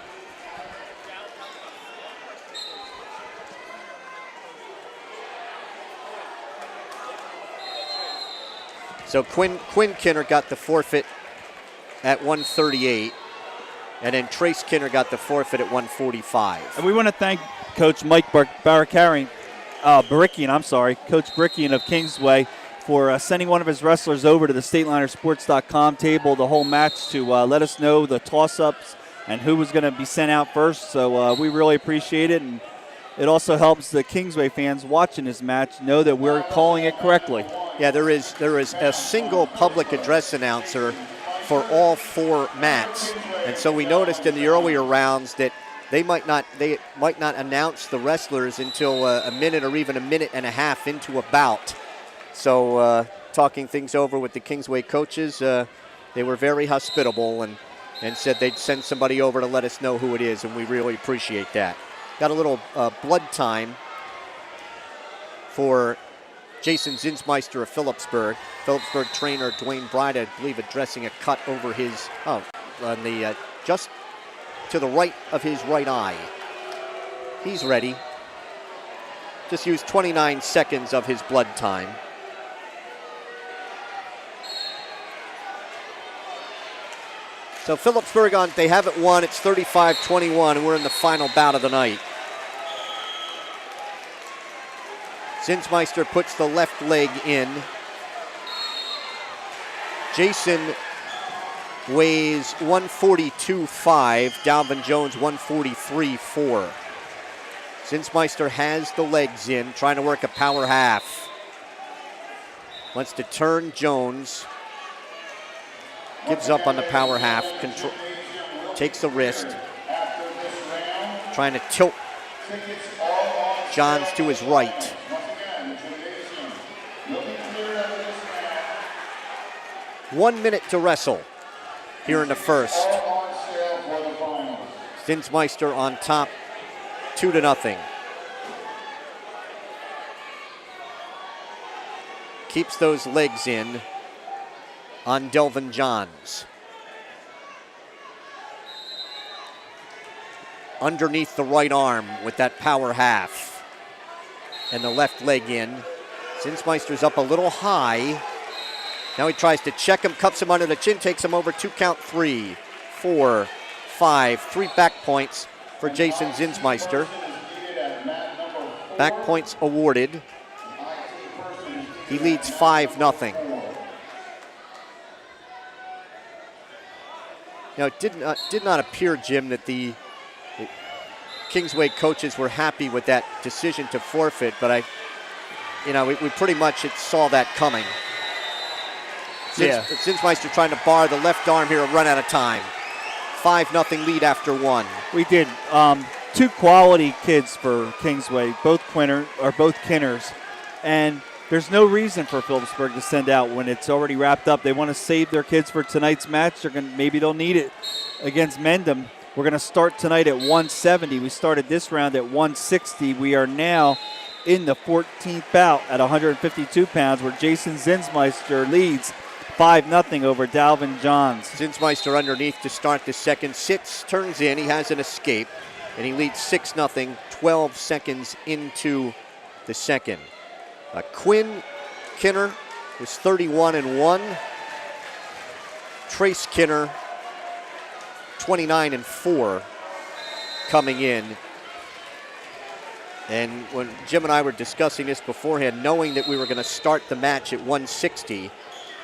So Quinn Kinner got the forfeit at 138, and then Trace Kinner got the forfeit at 145. And we want to thank Coach Mike Barickian, Coach Brickian of Kingsway, for sending one of his wrestlers over to the StatelinerSports.com table the whole match to let us know the toss-ups and who was going to be sent out first. So we really appreciate it, and it also helps the Kingsway fans watching this match know that we're calling it correctly. Yeah, there is a single public address announcer for all four mats, and so we noticed in the earlier rounds that they might not announce the wrestlers until a minute or even a minute and a half into a bout. So talking things over with the Kingsway coaches, they were very hospitable and said they'd send somebody over to let us know who it is, and we really appreciate that. Got a little blood time for Jason Zinsmeister of Phillipsburg. Phillipsburg trainer Dwayne Bride, I believe, addressing a cut over his, on the, just to the right of his right eye. He's ready. Just used 29 seconds of his blood time. So Phillipsburg they haven't won. It's 35-21, and we're in the final bout of the night. Zinsmeister puts the left leg in. Jason weighs 142.5. Dalvin Jones 143.4. Zinsmeister has the legs in, trying to work a power half. Wants to turn Jones. Gives up on the power half. Takes the wrist. Trying to tilt Johns to his right. One minute to wrestle here in the first. Zinsmeister on top, 2-0. Keeps those legs in on Delvin Johns. Underneath the right arm with that power half. And the left leg in. Zinsmeister's up a little high. Now he tries to check him, cuffs him under the chin, takes him over 2 count, 3, 4, 5. 3 back points for Jason Zinsmeister. Back points awarded. He leads 5-0. Now, it did not appear, Jim, that the Kingsway coaches were happy with that decision to forfeit, but we pretty much saw that coming. Zinsmeister trying to bar the left arm here and run out of time. 5-0 lead after 1. We did 2 quality kids for Kingsway, both Kinners, and there's no reason for Phillipsburg to send out when it's already wrapped up. They want to save their kids for tonight's match. Maybe they'll need it against Mendham. We're going to start tonight at 170. We started this round at 160. We are now in the 14th bout at 152 pounds, where Jason Zinsmeister leads 5-0 over Dalvin Johns. Zinsmeister underneath to start the second. Sits, turns in. He has an escape, and he leads 6-0, 12 seconds into the second. Quinn Kinner was 31-1. Trace Kinner, 29-4, coming in. And when Jim and I were discussing this beforehand, knowing that we were going to start the match at 160,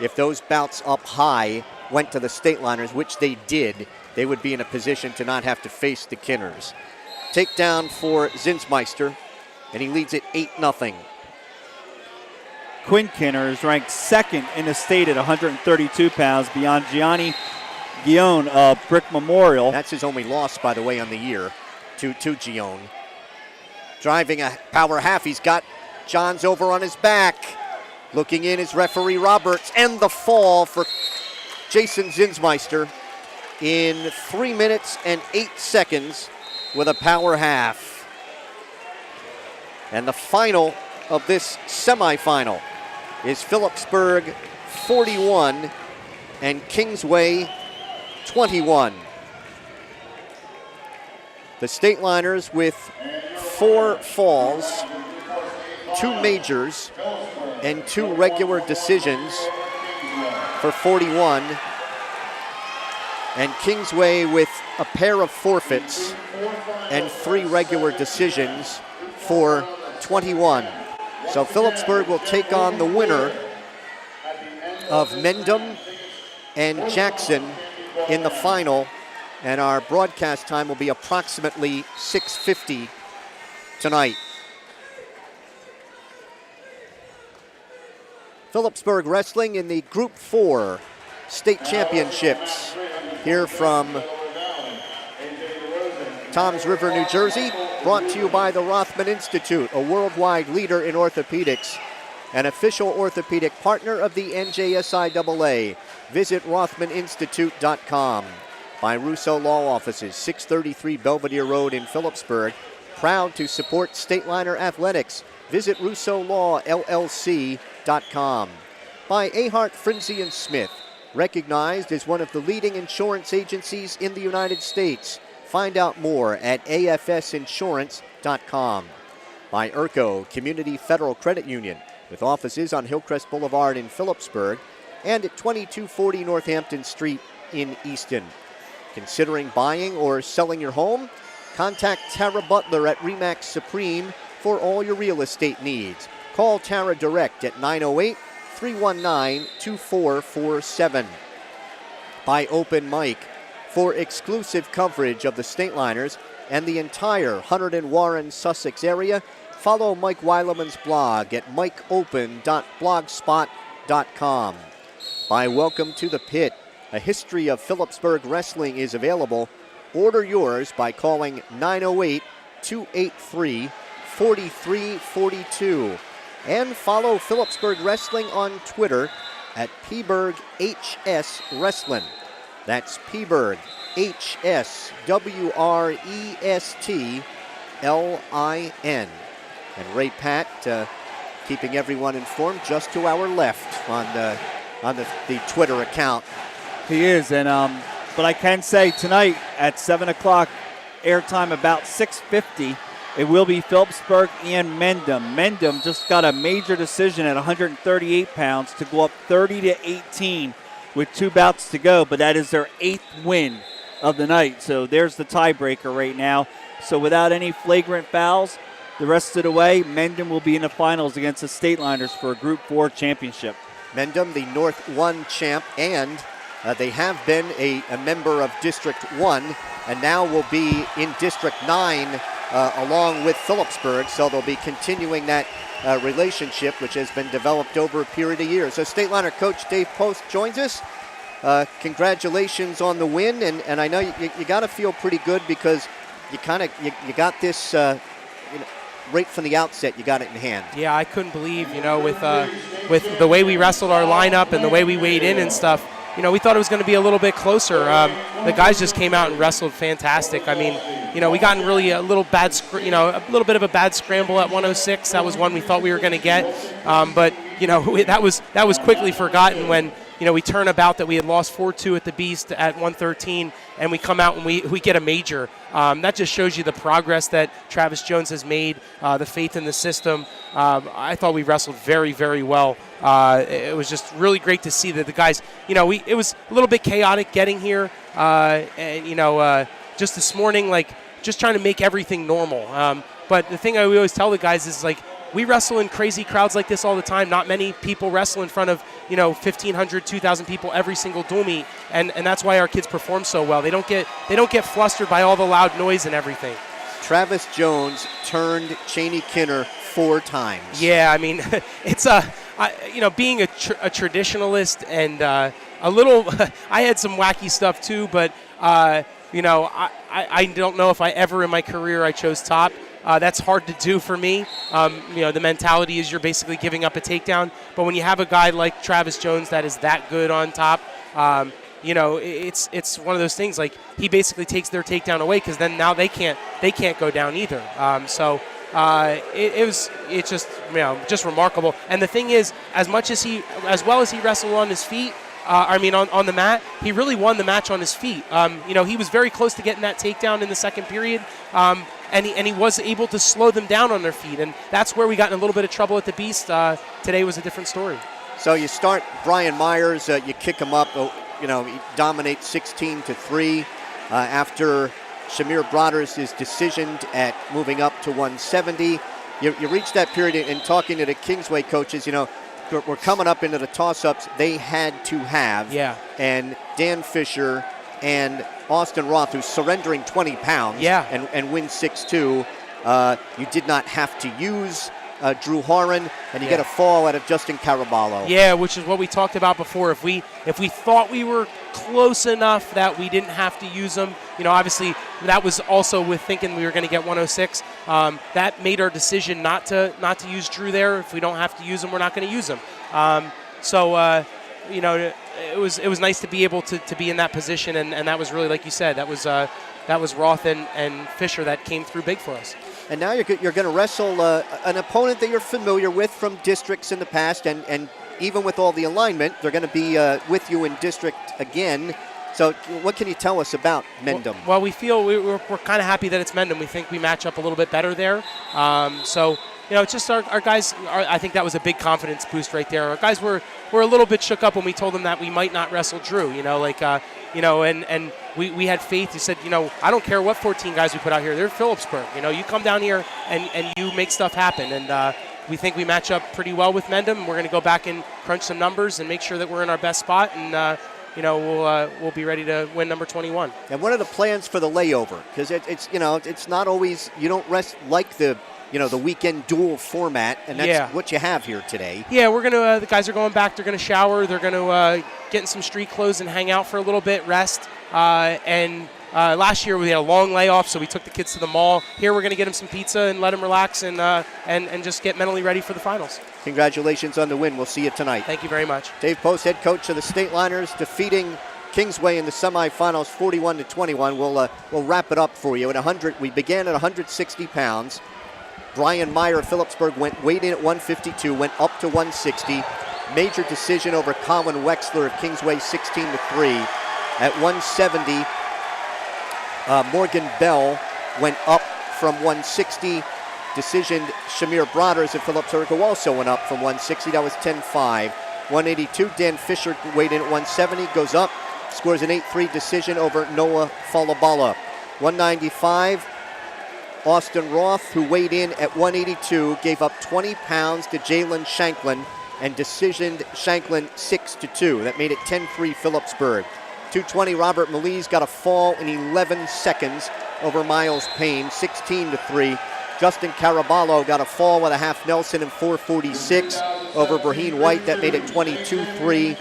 if those bouts up high went to the Stateliners, which they did, they would be in a position to not have to face the Kinners. Takedown for Zinsmeister, and he leads it 8-0. Quinn Kinner is ranked second in the state at 132 pounds beyond Gianni Guion of Brick Memorial. That's his only loss, by the way, on the year to Guion. Driving a power half. He's got Johns over on his back. Looking in is referee Roberts, and the fall for Jason Zinsmeister in 3 minutes and 8 seconds with a power half. And the final of this semifinal is Phillipsburg 41 and Kingsway 21. The Stateliners with 4 falls, 2 majors, and 2 regular decisions for 41. And Kingsway with a pair of forfeits and 3 regular decisions for 21. So Phillipsburg will take on the winner of Mendham and Jackson in the final, and our broadcast time will be approximately 6:50 tonight. Phillipsburg Wrestling in the Group 4 State Championships here from Toms River, New Jersey, brought to you by the Rothman Institute, a worldwide leader in orthopedics, an official orthopedic partner of the NJSIAA. Visit RothmanInstitute.com. By Russo Law Offices, 633 Belvedere Road in Phillipsburg. Proud to support Stateliner Athletics. Visit RussoLawLLC.com. By Ahart, Frinzy & Smith, recognized as one of the leading insurance agencies in the United States. Find out more at afsinsurance.com. By ERCO, Community Federal Credit Union, with offices on Hillcrest Boulevard in Phillipsburg and at 2240 Northampton Street in Easton. Considering buying or selling your home? Contact Tara Butler at RE/MAX Supreme for all your real estate needs. Call Tara direct at 908-319-2447. By Open Mic, for exclusive coverage of the Stateliners and the entire Hunterdon, Warren, Sussex area, follow Mike Weileman's blog at mikeopen.blogspot.com. By Welcome to the Pit, a history of Phillipsburg wrestling is available. Order yours by calling 908-283-4342. And follow Phillipsburg Wrestling on Twitter at PBurgHS Wrestling. That's Pberg, HSWRESTLIN. And Ray Pat keeping everyone informed just to our left on the Twitter account. He is, and but I can say tonight at 7 o'clock, airtime about 6:50, It will be Phillipsburg and Mendham. Mendham just got a major decision at 138 pounds to go up 30-18 with 2 bouts to go, but that is their 8th win of the night. So there's the tiebreaker right now. So without any flagrant fouls, the rest of the way, Mendham will be in the finals against the Stateliners for a Group 4 championship. Mendham, the North 1 champ, and they have been a member of District 1, and now will be in District 9 along with Phillipsburg, so they'll be continuing that relationship, which has been developed over a period of years. So Stateliner coach Dave Post joins us. Congratulations on the win, and I know you got to feel pretty good because you got this right from the outset. You got it in hand. Yeah, I couldn't believe, with the way we wrestled our lineup and the way we weighed in and stuff. We thought it was going to be a little bit closer. The guys just came out and wrestled fantastic. I mean, we got in really a little bit of a bad scramble at 106. That was one we thought we were going to get, but that was quickly forgotten when we turn about that we had lost 4-2 at the Beast at 113, and we come out and we get a major. That just shows you the progress that Travis Jones has made, the faith in the system. I thought we wrestled very, very well. It was just really great to see that the guys, it was a little bit chaotic getting here, and just this morning, just trying to make everything normal. But the thing I always tell the guys is we wrestle in crazy crowds like this all the time. Not many people wrestle in front of 1,500, 2,000 people every single dual meet, and that's why our kids perform so well. They don't get flustered by all the loud noise and everything. Travis Jones turned Cheney Kinner 4 times. Yeah, I mean, it's being a traditionalist and a little. I had some wacky stuff too, but I don't know if I ever in my career I chose top. That's hard to do for me. The mentality is you're basically giving up a takedown. But when you have a guy like Travis Jones that is that good on top, it's one of those things. He basically takes their takedown away because then now they can't go down either. It's just remarkable. And the thing is, as well as he wrestled on his feet. On the mat, he really won the match on his feet. He was very close to getting that takedown in the second period, and he was able to slow them down on their feet, and that's where we got in a little bit of trouble at the Beast. Today was a different story. So you start Brian Myers, you kick him up, he dominates 16-3 after Shamir Brothers is decisioned at moving up to 170. You reach that period in talking to the Kingsway coaches, we're coming up into the toss-ups they had to have. Yeah. And Dan Fisher and Austin Roth, who's surrendering 20 pounds and wins 6-2. You did not have to use Drew Horan, and you get a fall out of Justin Caraballo. Yeah, which is what we talked about before. If we thought we were close enough that we didn't have to use them, obviously that was also with thinking we were going to get 106. That made our decision not to use Drew there. If we don't have to use him, we're not going to use him. It was nice to be able to be in that position, and that was really, like you said, that was Roth and Fisher that came through big for us. And now you're going to wrestle an opponent that you're familiar with from districts in the past, and even with all the alignment, they're going to be with you in district again. So what can you tell us about Mendham? Well, we feel we're kind of happy that it's Mendham. We think we match up a little bit better there. It's just our guys. I think that was a big confidence boost right there. Our guys were a little bit shook up when we told them that we might not wrestle Drew. And we had faith. He said, I don't care what 14 guys we put out here. They're Phillipsburg. You come down here and you make stuff happen. And we think we match up pretty well with Mendham. We're going to go back and crunch some numbers and make sure that we're in our best spot. And we'll be ready to win number 21. And what are the plans for the layover? Because it's not always, you don't rest like the weekend duel format, and that's what you have here today. Yeah, we're gonna. The guys are going back. They're gonna shower. They're gonna get in some street clothes and hang out for a little bit, rest. Last year we had a long layoff, so we took the kids to the mall. Here we're gonna get them some pizza and let them relax and just get mentally ready for the finals. Congratulations on the win. We'll see you tonight. Thank you very much. Dave Post, head coach of the Stateliners, defeating Kingsway in the semifinals 41-21. We'll wrap it up for you. At 100, we began at 160 pounds. Brian Meyer of Phillipsburg weighed in at 152, went up to 160. Major decision over Colin Wexler of Kingsway, 16-3. At 170, Morgan Bell went up from 160. Decisioned Shamir Broaders of Phillipsburg, who also went up from 160. That was 10-5. 182, Dan Fisher weighed in at 170, goes up, scores an 8-3 decision over Noah Falabala. 195, Austin Roth, who weighed in at 182, gave up 20 pounds to Jalen Shanklin and decisioned Shanklin 6-2. That made it 10-3 Phillipsburg. 220, Robert Melise got a fall in 11 seconds over Miles Payne, 16-3. Justin Caraballo got a fall with a half Nelson in 4:46 over Braheen White. That made it 22-3.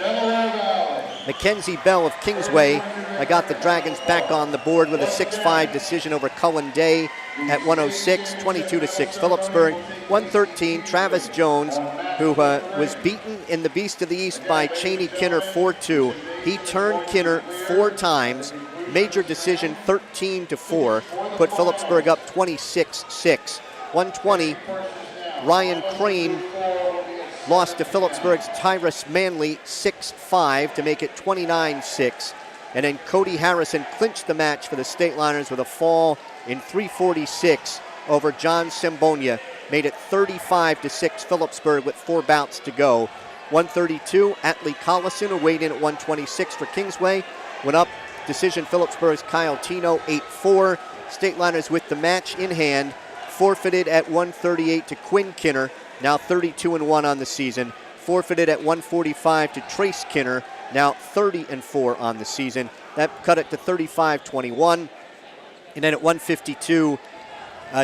Mackenzie Bell of Kingsway got the Dragons back on the board with a 6-5 decision over Cullen Day at 106, 22-6 Phillipsburg. 113, Travis Jones, who was beaten in the Beast of the East by Cheney Kinner 4-2. He turned Kinner 4 times. Major decision 13-4, put Phillipsburg up 26-6. 120, Ryan Crane lost to Phillipsburg's Tyrus Manley 6-5 to make it 29-6. And then Cody Harrison clinched the match for the Stateliners with a fall in 3:46 over John Sembonia. Made it 35-6 Phillipsburg with 4 bouts to go. 132, Atlee Collison, who weighed in at 126 for Kingsway, went up. Decision Phillipsburg's Kyle Tino 8-4. Stateliners with the match in hand, forfeited at 138 to Quinn Kinner, now 32-1 on the season. Forfeited at 145 to Trace Kinner, now 30-4 on the season. That cut it to 35-21. And then at 152,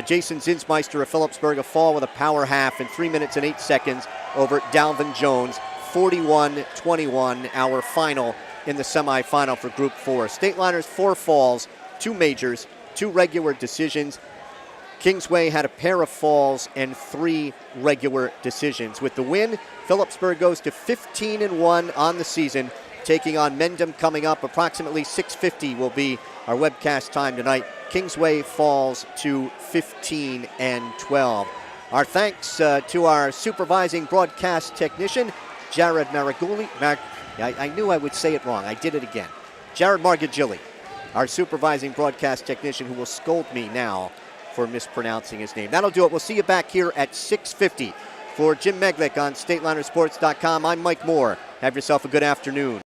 Jason Zinsmeister of Phillipsburg, a fall with a power half in 3 minutes and 8 seconds over Dalvin Jones, 41-21, our final in the semifinal for Group 4. Stateliners 4 falls, 2 majors, 2 regular decisions. Kingsway had a pair of falls and 3 regular decisions. With the win, Phillipsburg goes to 15-1 on the season, taking on Mendham coming up. Approximately 6:50 will be our webcast time tonight. Kingsway falls to 15-12. Our thanks to our supervising broadcast technician, Jared Maraguli. I knew I would say it wrong. I did it again. Jared Margagili, our supervising broadcast technician, who will scold me now for mispronouncing his name. That'll do it. We'll see you back here at 6:50. For Jim Meglick on StatelinerSports.com, I'm Mike Moore. Have yourself a good afternoon.